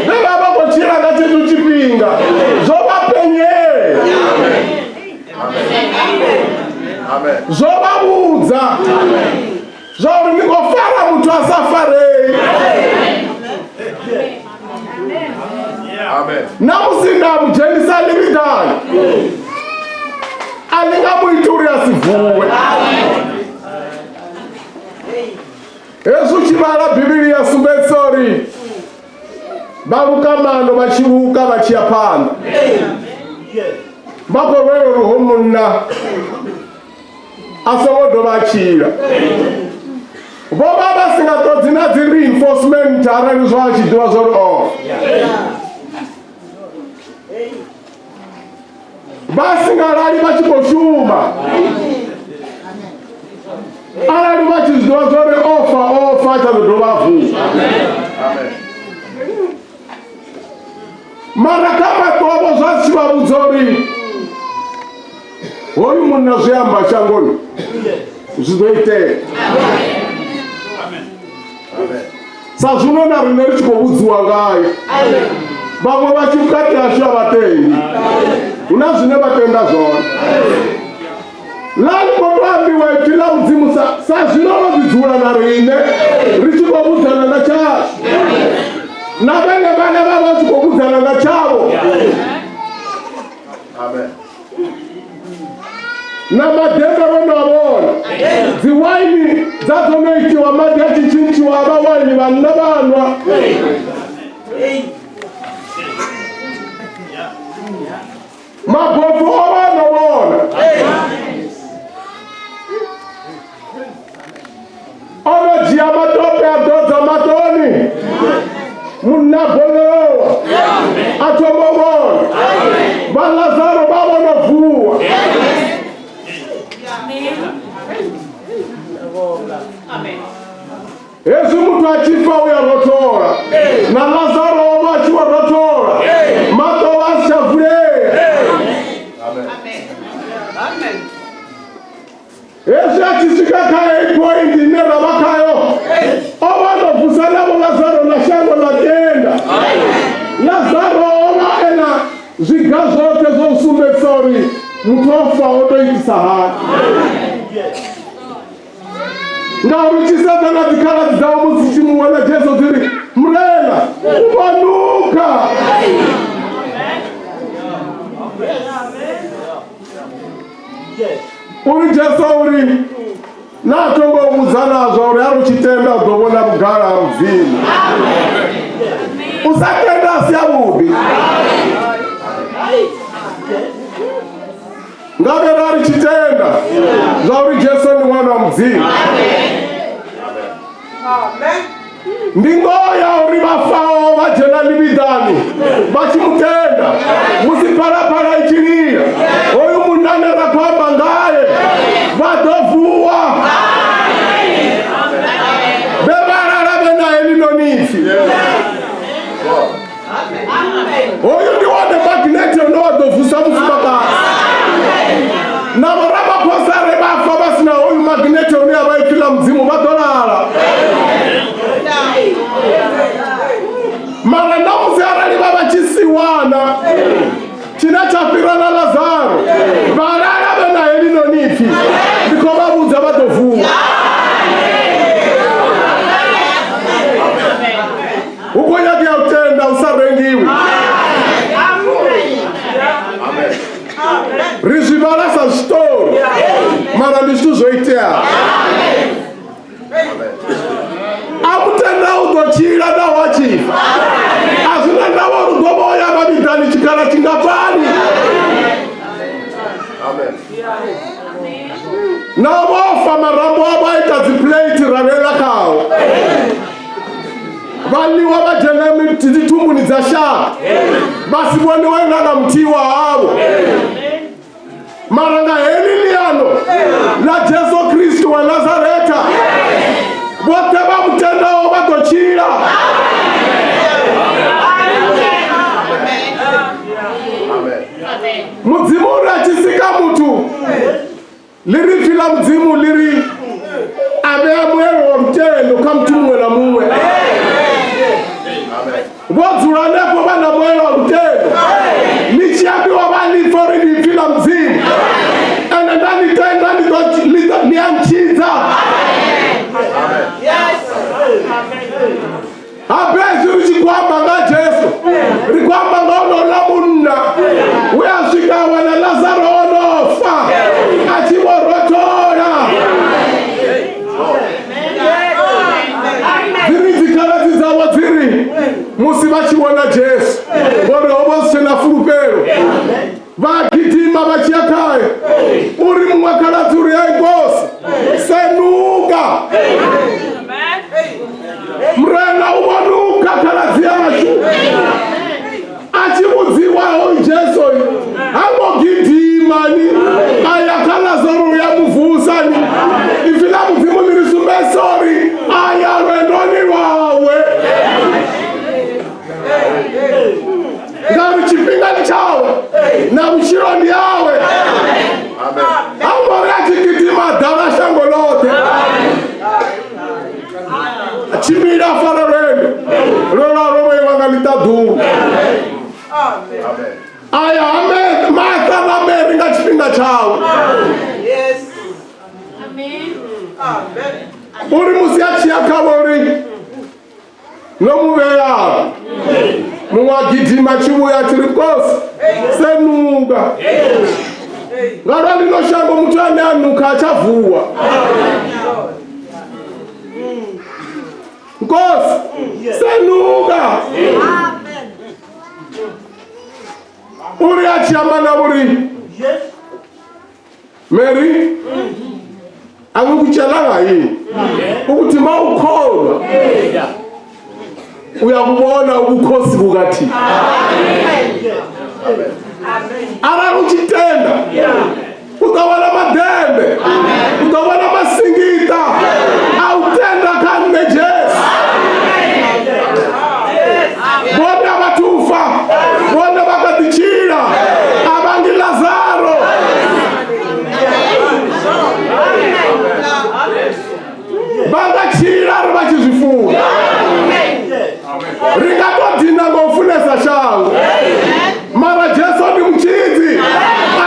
nevavakochiranga chetu chipinga zvovapenyere zvovaudza zvauri ndingofara mutu asafarei namusinda mujenisa lividani alingamuiti uri asivuwe. Yesu chimala Biblia sumbetsori. Barukamano bachiruka bachiapanda. Bakorero ruhumuna. Asowodo bachira. Boba basinga todzina reinforcement arani zvachidwa zvoro. Basinga rali bachikoshuma. Arani bachidwa zvoro offer chadovavu. Amen. Mara kama tobo zvasiwa budzori. Hoyu munna zviamba changoni. Zvizoite. Sazvinona rine richikobudziwa ngai. Vamwe vachikati asha vatendi. Una zvine vatenda zvona. Lampopo waitila mudzimu sazvinonodzidzura narine richikobudzana nachasho. Navenge vana vavo vachikobudzana nachavo. Amen. Namadheka vanavona dziwaini dzazonoitiwa madhachichinchiwa avawaini vanhu navanwa. Mapofu avanavona onojiya matope adodza matoni munabolowa atomovona valazaro vavonovuwa. Yesu mtu achifa uyarotora. Na Lazaro wachiwa rotora. Mato washavule. Amen. Amen. Yesu achisika kaya point nera makayo. Owa no busana mo Lazaro na shango la tenda. Lazaro owa ena zigazote zo sumbetsori. Mtofa odo itisahani. Ngaruchisa na dikala zao musichimu wana Jesu ziri mrela umanuka. Uri Jesu uri na tongo uzana zori aruchitenda udobona mgara mzima. Usatenda siyabubi. Ngabera arichitenda zauri Jesu ni mwana mzima. Amen. Ndingoya uri vafao vajena libidani vachimutenda musiparapara ichiria oyu munane rapamba ngaye vadovuwa bevarara venaye linonifi. Oyu ndiwone magneti onodovusa mufumabasi na maraba posare bafa basina oyu magneti oni abaikila mzimu badolala. Mara namuziara li baba chisiwana chinachapira na Lazaro barara bena elino nifi ndiko babuza badovuwa. Ukonya kia utenda usarengiwi. Rizibala sa story. Mara nishu zoitea. Amutenda udochira na wachifa. Azuna na warudobo ya babitani chikala chingapani. Amen. Na wafa marambo abaita ziplate ravela kao. Vali wabajenemi tizitumbu ni za shaka. Basi wone wena na mtiwa hao. Maranga eliliano la Jesu Kristo wa Nazareta. Bote bamutenda obadochira. Mudzimu rachisika mutu. Liri fila mudzimu liri abe amwero wa mtendo kamtumwe na muwe. Wazurane kwa bana mwero wa mtendo. Nichiabi wa bali fori ni fila mzimu. Ene ndani tenda ni anchiza. Abezi uchikwamba nga Jesu. Rikwamba nga ono la munna. Uya shika wana Lazaro ono fa. Achiwa musi vachiona Jesu vori ovosena furupero vagitima vachiakaye uri mumwakaladzi uri yaikosi senuka murena uvonuka kaladzi yacho achimudziwaho Jesu angogidimani ayakalazaro yamuvusani ifila mudzimu mirisumesori aya rwendoni rwawe ngari chipingani chawe na muchironi yawe angori achigidima dhava shango lote chimira fara rwendo rora rove vangalita dhuru aya ame Martha vameri nga chipinga chawe uri musi achiyakavori nomuveya mumwagidhima chiuya tiri kosi senuka ngaro ndinoshango mutu ane anuka achavuwa nkosi senuka uri achiyamana uri Mary akukuchalanga yini ukuthi mawukholwa uyakubona ubukhosi bukathi ara uchitenda utawala madembe utawala masingita autenda kanne Jesu bona batufa bona bakatichira abangi Lazaro bagachira ribachizvifuna ringatodhina ngofunesa shango mara Jesu ndi muchidzi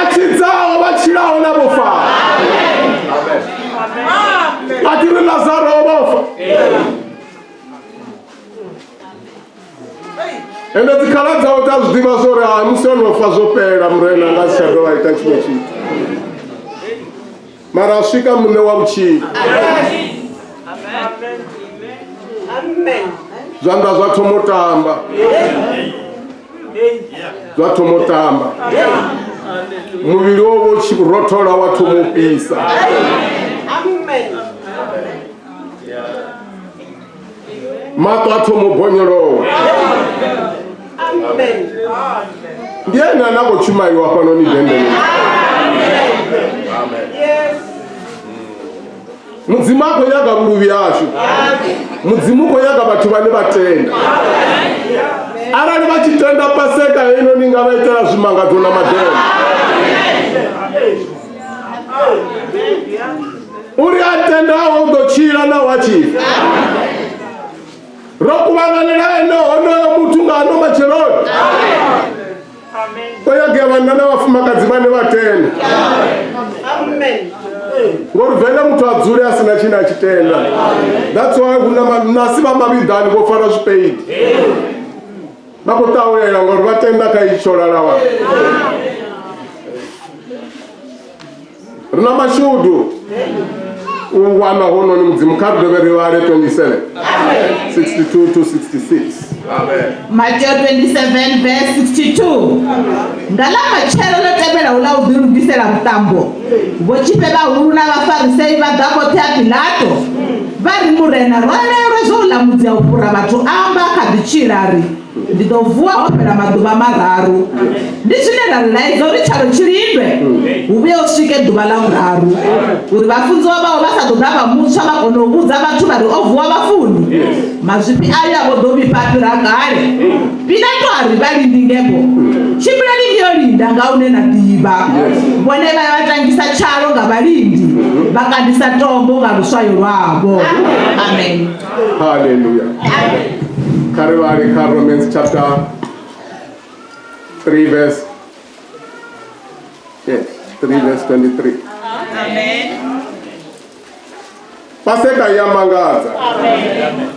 achidzawo vachirawo navofa atiri Lazaro vofa ende dzikhala dzawo tazvidiva zori hamusionofa zvopera murena ngasichadovaita chimwe chito mara asvika mune wamuchii zvanda zvatomotamba zvatomotamba muviri wovo chirotora watomupisa mato atomubhonyerowa ndiani anakochumaiwa pano nivhendeni mudzimu akonyaga vuruvi yacho mudzimu konyaga vatu vane vatenda arali vachitenda Paseka ino ninga vaitera zvimangadzo namadhema uri atendawo udochira nawo achifa rokuvanganira enohonoyo mutu ngano macheroni koyage vana navafumakadzi vane vatenda ngoruvhenda mutu adzuri asina china chitenda. That's why nasi vamavidhani vofara zvipeidi vakotaurira ngori vatenda kaichorarawa rina mashudu uwana hono ni mudzimu karidovere 27 62 to 66. Matthew 27 verse 62. Ngala machero lotebela ula udirudisela mutambo vochipe vahuru na vafarisei vagakotea Pilato vari murena rwalero zvoulamudzia kupfuura vatu amba akadichirari ndidovhuwa opera maduva mararu ndichinenharira idzo richaro chirindwe uye usvike duva lavuraru uri vafunzi vavo vasadoda vamutsva vagonoudza vatu vari ovhuwa vafundi mazvipi ayo avodovipapira gare Pilato ari valindingepo chipurani ndiyolinda ngaunena diva vone vavatangisa charo ngavalindi vakandisa tombo ngarusvayo rwavo. Amen. Hallelujah. Karivali Romans chapter 3 verse 23. Amen. Paseka yamangadza. Amen.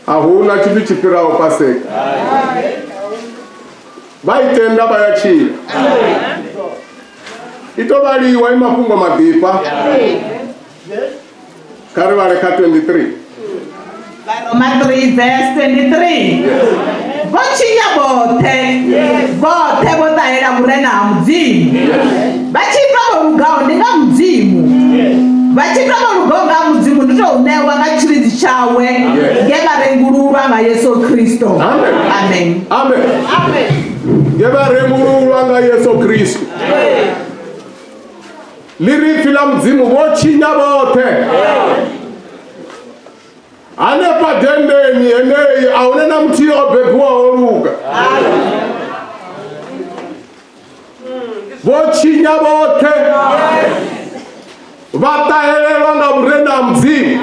Ahuna chipi chipirawo Paseka. Vaitenda vayachira. Itovaliwa imafungo madhipa. Karivali 23. Roma 3 verse 23. Vochinya bothe botahela murena mudzimu. Vachitwa vorugao ndinga mudzimu. Vachitwa vorugao nga mudzimu ndito unewa nga chiridzi chawe ngevarengururwa nga Yesu Kristo. Amen. Amen. Amen. Amen. Ngevarengururwa nga Yesu Kristo. Lirifi la mudzimu vochinya bothe. Ane padendeni eneyi aunena mti obebwa oruga. Vochinya bothe vatahelelwa nga murena mudzimu.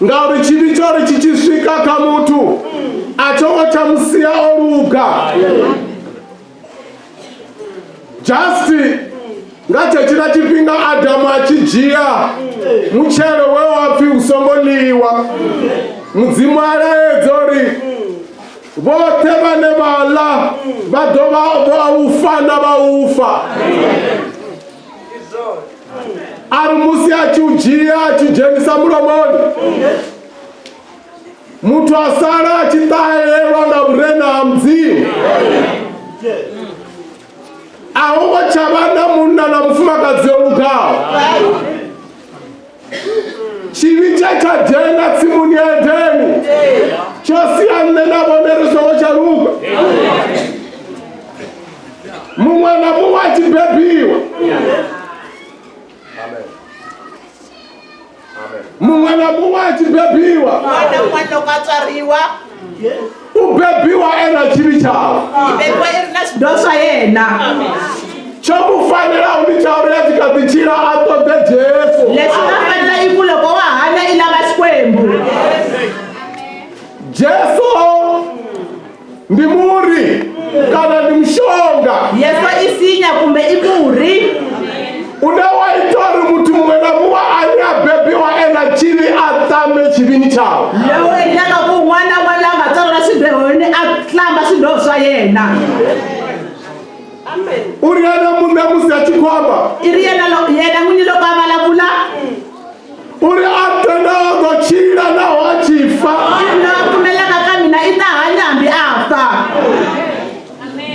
Ngauri chivi chori chichisvika kamutu achongo chamusiya oruga. Justi ngachechira chipinga Adamu achijiya muchero wewapi usomboliwa. Mudzimu araedzori vote vane vala vadova vaufana vaufa. Ari musi achiujiya achijenisa mulomoni. Mutu asara achitahelelwa nga murena mudzimu. Aho chavana munna na mufumakazi orugao. Chivi chachajenda tsimuni yedeni chosiyana navoneresowo charuga. Mumwe na mumwe achibebiwa. Mumwe na mumwe achibebiwa. Ubebiwa ena chivi chawo. Dosa yena. Chomufanira unichaurira tikatichira atode Jesu. Lesinafanira ikuloko wahana ilava xikwembu. Jesu ndi muri kana ndi mshonga. Yesu isinya kumbe imuri. Unawaitori mutu mwena muwa anabebiwa ena chivi atame chivini chawo. Lewe endaka ku mwana nga tsarora xidehoni atlamba swidyoho swa yena. Uri yena munhu musi achikwamba. Iri yena n'winyi loko a vulavula. Uri atenda ogochira naho achifa. Ina pfumelaka ka mina i ta hanya hambi afa.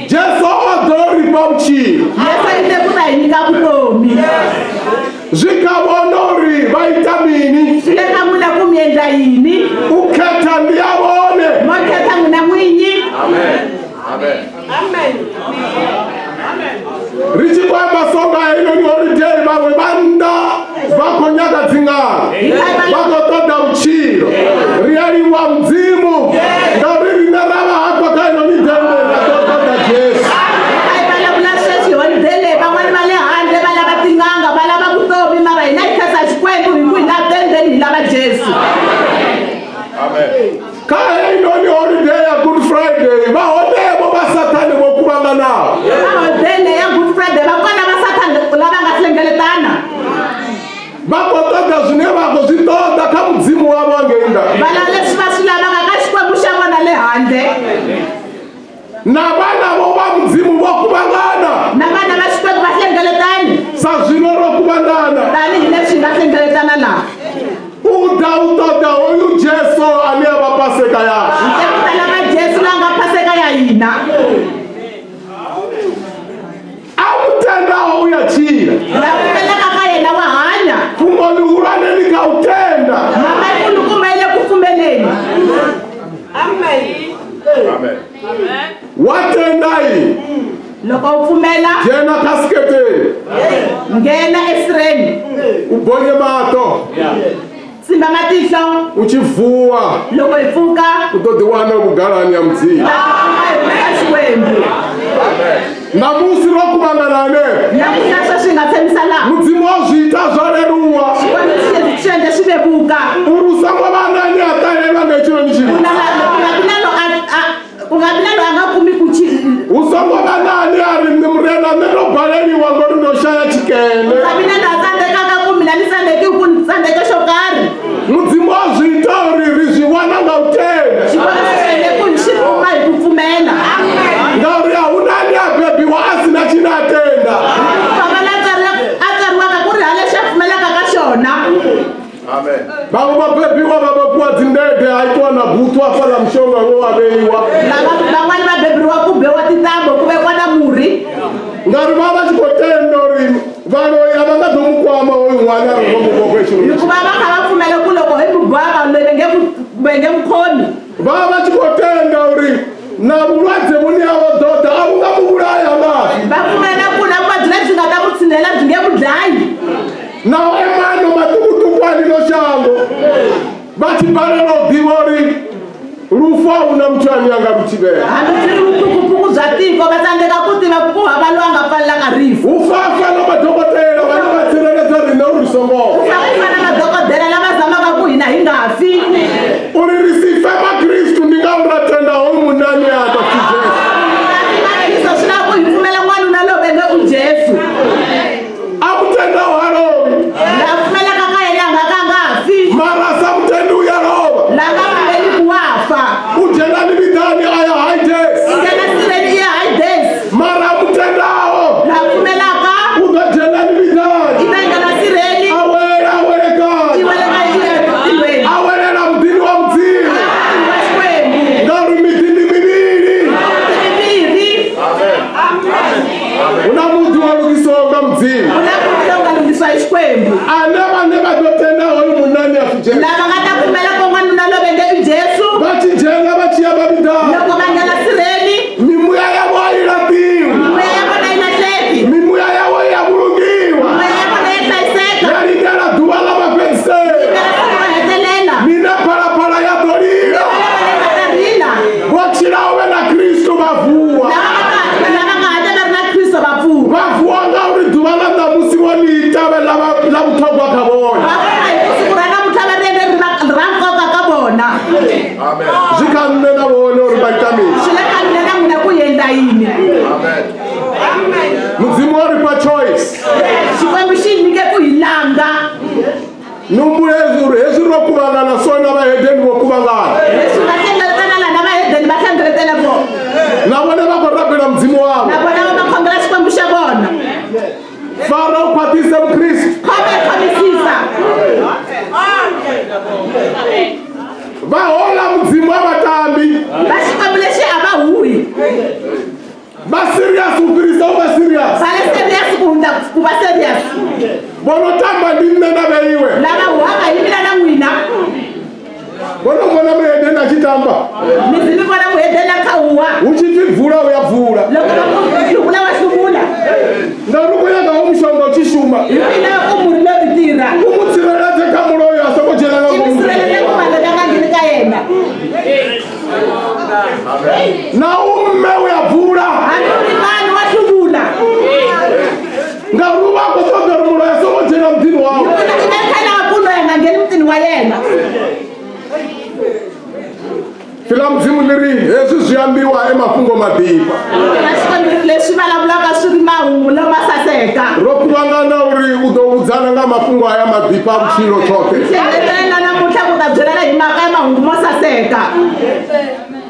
Jesu odori pa uchiro. Yesu ite ku ta hi nyika vutomi. Zvikavonori vaitamini. Swi le ka n'wina ku mi endla yini. Ukheta ndiyavone. Mo khetha n'wina n'winyi. Amen. Amen. Richi kwamba songa ino ni holiday vamwe vanda vakonyaka dzing'ano vakotoda uchiro riyaliwa mudzimu ngauri rina rava hapa kaino ni dende ratotoda Jesu. Valavula sweswi holiday leyi van'wani va le handle va lava tin'anga va lava vutomi mara hina hi khensa xikwembu hi ku hi la dendeni hi lava Jesu. Amen. Kaya ino ni holiday ya Good Friday vahodebo va Satani vokuvanga nao. Holiday ya Good Friday vakona va Satani lava nga hlengeletana. Vakotoda zwine vakozvitoda ka mudzimu wavo wangeenda. Vala leswi va swi lavaka ka xikwembu xa vona le handle. Na vana vo va mudzimu vokuvangana. Na vana va xikwembu va hlengeletani. Sa zwino ro kuvangana. Tanihi leswi hi nga hlengeletana laha. Utoda hoyu Jesu aniye vapaseka yacho. Ntekutala lava Jesu la nga paseka ya hina. Amutenda uyachira. Lapfumeleka ka yena wa hanya. Kumoni uraneni ka utenda. Mama ikulukumba ile ku pfumeleni. Amen. Amen. Watenda yi. Loko u pfumela Jena kaskete. nghena esireni. Ubonye mato. Simba matihlo. Uchivuwa. Loko hi pfuka Utodiwana kugalani ya mudzimu. Xikwembu. Namusi ro kuvangana ne. Namuhla sweswi nga tshemisa laha. Mudzimu wa zwita zvareruwa. Xikwembu swi endle swi vevuka. Urusangwa vanani atahelwa ngechiro ni chiri. Ku nga vi na lo a nga kumi ku Usangwa vanani ari murena neno baleriwa ngori ndoshaya chikele. nga vi na lo a tsandzekaka ku mina ni tsandzeki ku ni tsandzeke xo karhi. Mudzimu wa zwita uri zviwana nga utenda. Xikwembu swi endle ku ni xi pfuma hi ku pfumela. Ngauri haunani abebiwa asina china atenda. Bava la a tsariwaka ku ri halexi a pfumelaka ka xona. Babo mapepiwa baba kwa zindege haitwa na butu afala mshonga wo abeiwa. Bangwani babebriwa kubewa titambo kubekwa na muri. Ngari baba chikotendo ri vano yabanga domukwama oyo mwana ro mukokwecho. Kubaba kabafumela kuloko hebubaba benge mkhoni. Baba chikotendo ri na bulwadze buni abadoda abunga mubulaya ngafi. Bafumela kuna kwadzina zingata kutsinela zinge budlayi. Na emano matukutuku alilo shango. Bati bana no divori rufa una mchani anga rutibera. Andiri utukupuku zatiko batandeka kuti bakuha balwanga palla ngarifu. Ufafa no madokotela bana batsireleza rino rusongo. Ufafa na madokotela labazama kakuhina hingafi. Uri risifa ma Kristu ninga uratenda homu nani ata Jesu. Kristo sina kuifumela mwana unalobenge uJesu. Amutenda waro. Lafumela kakaela ngakangafi. Marasa mtendu ya roba. Langa mbeli kuwafa. Ujena ni bidani aya haides. Ujena sireni ya haides. Mara mtenda ho. Lafumela ka. Ujena ni bidani. Itaenda sireni. Awele ka. Iwele ka iwe. Awele na mdini wa mzini. Ngaru mitini mibiri. Una mutu wa lugisonga mzini. Una mutu wa lugiswa ishkwembu. Neba dotenda hoyu munani ya fujeni. Lama ngata kumela kwa mwana unalobenge uJesu. Bachi jenga bachi ya babida. Loko mangala sireni. Mimuya ya wali latimu. Mimuya ya wana inateki. Mimuya ya wali ya burugiwa. Mimuya ya wana itaiseka. Yari gala duwala mapense. Migala kuma hetelela. Mina para ya dorila. Wachira uwe na Kristo bavuwa. Bavuwa nga uri duwala na musi wali itawe la mutogwa kabona. Amen. Jikanena wone uri baitami. Shilekanena muna kuyenda ini. Amen. Muzimu uri pa choice. Shikwembu shinike kuyilanga. Numbure ezuru okubangana sona bahedeni okubangana. Nabone bakorabela mzimu wabo. Nabona bakhongela shikwembu shabona. Fara upatise mkristo. Kome komisisa. Bahola mzimu abatambi. Bashikwembuleshe abahuyi. Serious ukristo uba serious. Bale serious kuba serious. Bono tamba ndinne nabeiwe. Laba uwaka yimila na mwina. Bono mwana mwedena chitamba. Mizimi mwana mwedena kauwa. Uchiti vula uyavula. Lokula washubula. Ndaruko yanga umushongo chishuma. Yupina kumuri lobitira. Umutsireleze kamuloyo asoko jela ngo. Imisireleze kumanda kangangilika yena. Na umme uyavula. Anuri mani washubula. Ngaruba kutoka mulo asoko jela mtini wao. Yupina kinekana wapuno yanga ngeni mtini wa yena. Fila mzimu niri Yesu ziambiwa mafungo madipa. Rokubangana uri udoudzana nga mafungo aya madipa mchiro chote.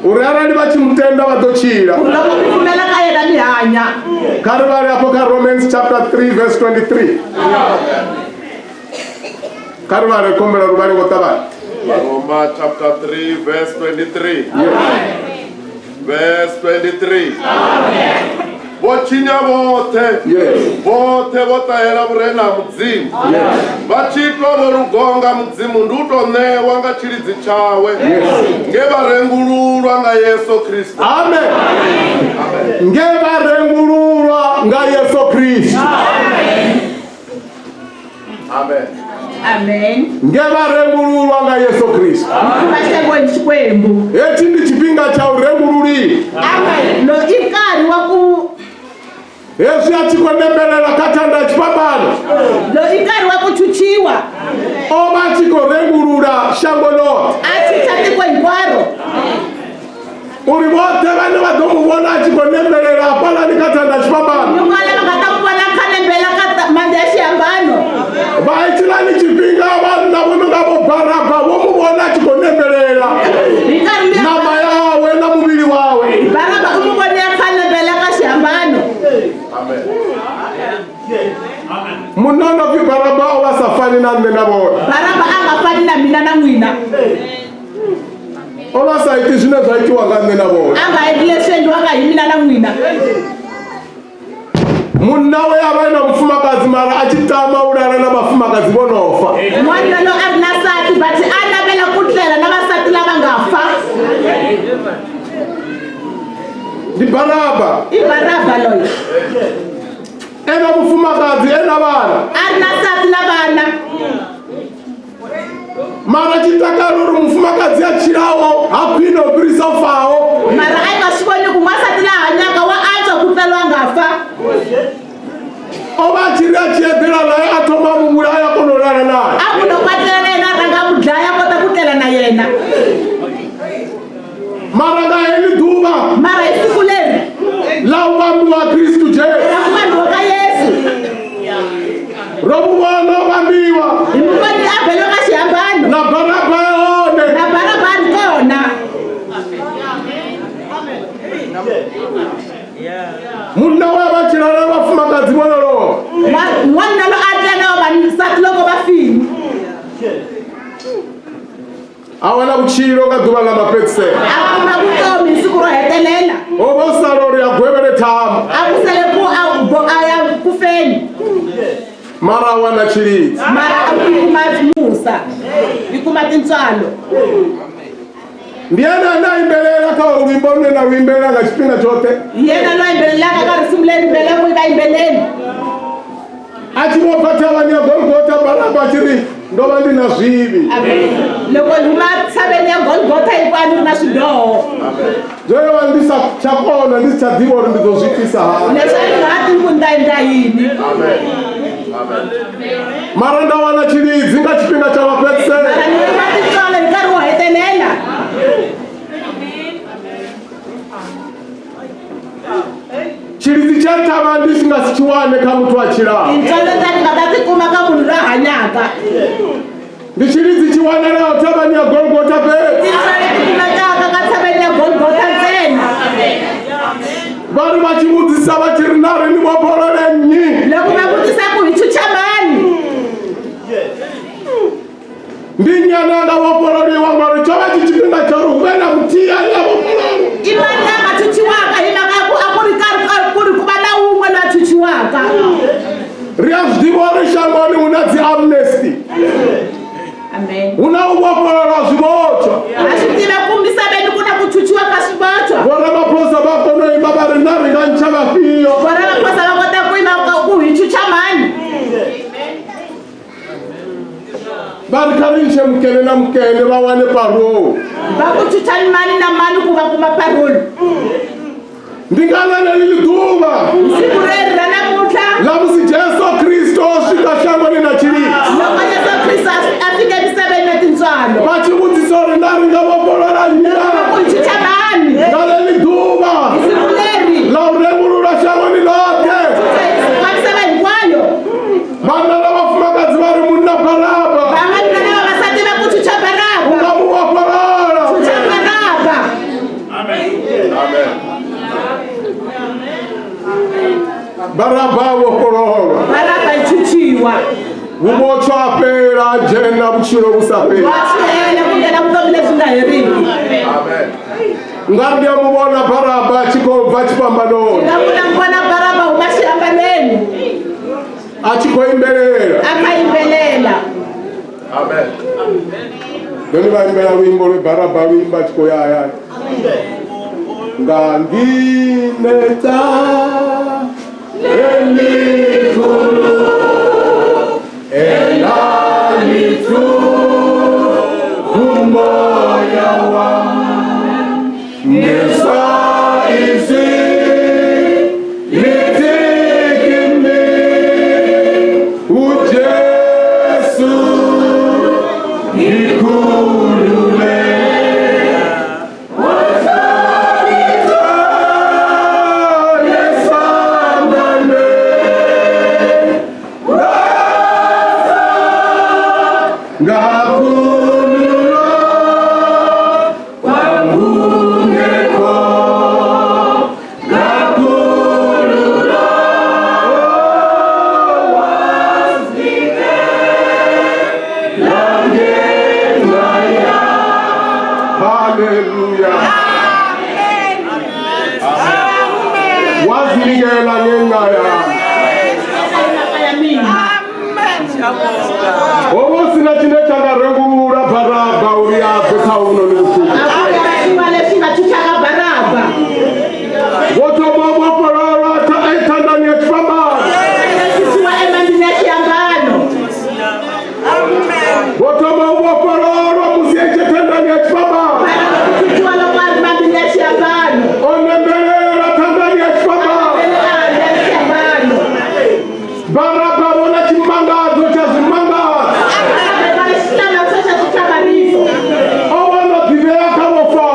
Urarali bachimutenda badochira. Karibari hapo ka Romans chapter 3 verse 23. Karibari kombela rubari gotabari. Romans chapter 3 verse 23. Yes. Verse 23. Amen. Bochinya bote. Yes. Bote botahela burena mudzimu. Yes. Bachitwa borugonga mudzimu nduto ne wanga chilizi chawe. Yes. Ngebarengululwa nga Yesu Kristo. Amen. Amen. Ngebarengululwa nga Yesu Kristo. Amen. Amen. Amen. Ngebarengululwa nga Yesu Kristo. Amen. Eti ndi chipinga cha urengululi. Amen. No ikari waku Yesu yachikonembelela katanda chipambano. No ikari wakuchuchiwa. Oba chikorengulula shangolo. Achichati kwa ikwaro. Uri bote bane badomubona chikonembelela pala ni katanda chipambano. Yungale bakatamubona kanembela kata mandeshi ambano. Baichilani chipinga abana bono ngabo baraba bomubona chikonembelela. Nama yawe na mubili wawe. Baraba umubona kanembela kashambano. Amen. Munono vi baraba wa safari na nena bona. Baraba anga mina na n'wina. Ola saiti zwine zwa itiwa nga nne na vona. Anga endli leswi endliwaka hi mina na n'wina. Munna we ava na mufumakadzi mara a chitama ulala na vafumakadzi vonofa. N'wanuna lo a ri na nsati but a navela ku tlela na vasati lava nga fa. Di Baraba. I Baraba loyi. Ena mufumakadzi ena vana. A ri na nsati na vana. Mara chitakalo uri mufumakadzi achirawo hakwino birisa fawo. Mara a nga swi voni ku n'wansati la hanyaka wa antswa ku tlula loyi a nga fa. Ova chiri achiedhela naye atoma mumulaya kunolala naye. A ku loko a tlela na yena a rhanga mu dlaya a kota ku tlela na yena. Mara nga heli duva. Mara hi siku leri. La u vambiwa Kristu Jesu. Ra ku vangiwa ka Yesu. Ro mu vona u vambiwa. Hi mu voni a bele ka xihambano. Na Baraba yone. Na Baraba a ri kona. Munna we va chilala vafumakadzi vonolova. N'wanuna lo a tlela na vavasati loko va file. A wena vuchilo ka duva la mapekisela. A kuma vutomi hi siku ro hetelela. Ovo salo ri ya gwevele thamu. A ku sele ku a ya ku feni. Mara a wena chilidzi. Mara a kuma musa. I kuma tintswalo. Ndi yena na imbelela ka wimbo na wimbelela nga chipinga chote. Yena lo yimbelelaka ka risimu leri mbele ku va yimbeleni. A chi vo phatha vani ya Golgotha Baraba chiri ndova ndi na zwivi. Loko hi huma tshaveni ya Golgotha hikwani ri na swidyoho. Joyo wa ndisa chakona ndisi cha divo ri ndizo zwitisa ha. Leswi a ni nga tivi ku ni ta endla yini. Mara nda wana chilidzi nga chipinga cha mapekisela. Mara ni kuma tintswalo hi nkarhi wo hetelela. Chilidzi cha tava ndisi nga si chiwane ka muthu a chilala. Tintswalo ta ni nga ta ti kuma ka munhu loyi a hanyaka. Ndi chilidzi chiwanelaho thavani ya Golgotha pe. Tintswalo ti kumekaka ka tshaveni ya Golgotha ntsena. Vanhu va chivudzisa va chiri na ri ni vopolole nyi. Loko va vutisa ku hi chucha mani. Ndi nyananga vopololiwa mari chova chichipinga cho ri huve na mutiya ya vopololi. I mani lama chuchiwaka hi mhaka ya ku a ku ri karhi ku ri ku va na wun'we loyi a chuchiwaka. Ri ya swi divo rixangoni wu na dzi-amnesty. Amen. Wu na wu vopolola swivotswa. A swi tiva ku misaveni ku na ku chuchiwa ka swivotswa. Vona maphorisa va kona yima va ri na ri nga nchava fiyo. Vona maphorisa va kota ku yima ku hi chucha mani. Va ri khari nxe mukele na mukele va wane parole. Va ku chucha ni mani na mani ku va kuma parole. Ndi nga laneleli duva. Siku leri ra namuntlha. Laha musi Jesu Kristo swi ta hlangane na chilidzi. Loko Yesu Kristo a fike emisaveni ya tintswalo. Va xivutiso ri na ri nga vopolola nyina. Ku hi chucha mani. Ngaleli duva. Siku leri. La u revulula hlangani loke. Wa misava hinkwayo. Vana lava vafumakadzi va ri munna Baraba. Vavanuna na vavasati va ku chucha Baraba. Nga mu vopolola. Chucha Baraba. Baraba vopolola. Baraba hi chuchiwa. Vuvotswa pela jena vuchilo vusapela. Wa swi hela ku nghena vutomi lebyi nga heriki. Nga ri ya mu vona Baraba chikobva chipambanoni. Nga vula ni vona Baraba huma xihambanweni. A chi khou yimbelela. A kha yimbelela. Doni va yimbela vuyimbo lwe Baraba luyimba a chi khou yaya. Nga ndineta elikhulu elalithu umoya wami ngeswa izwi lithi uJesu ngikhulule ngakhululwa kwangungekho Ela ngengaya. Owo sina chine changa regula baraba uri apeka uno ni kuku. Woto bobo parara ta etanda ni chpamba. Woto bobo parara musieche tanda ni chpamba. Onembele tanda ni chpamba. Baraba wona chimanga zocha zimanga. Owo no divea kamofa.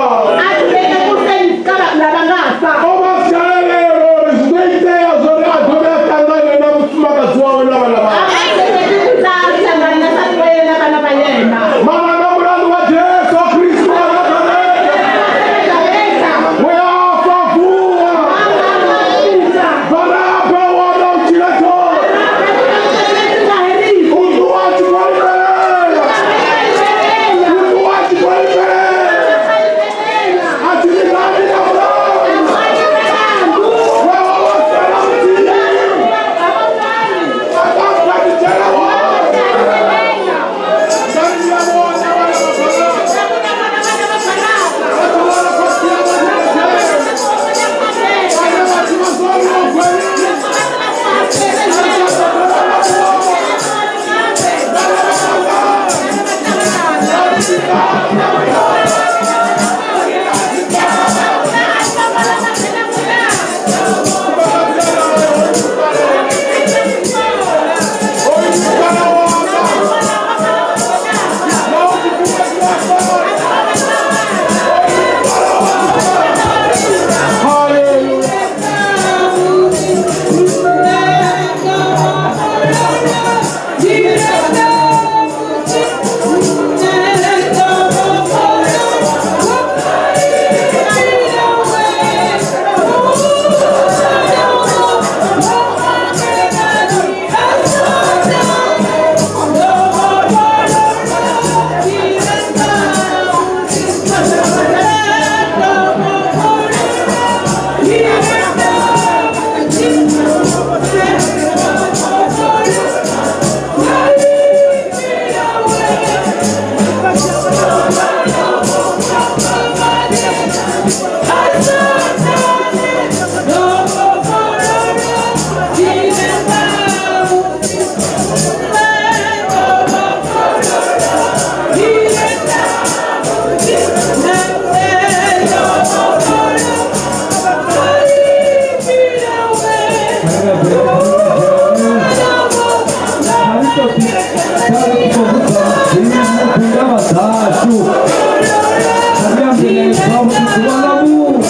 Vamos,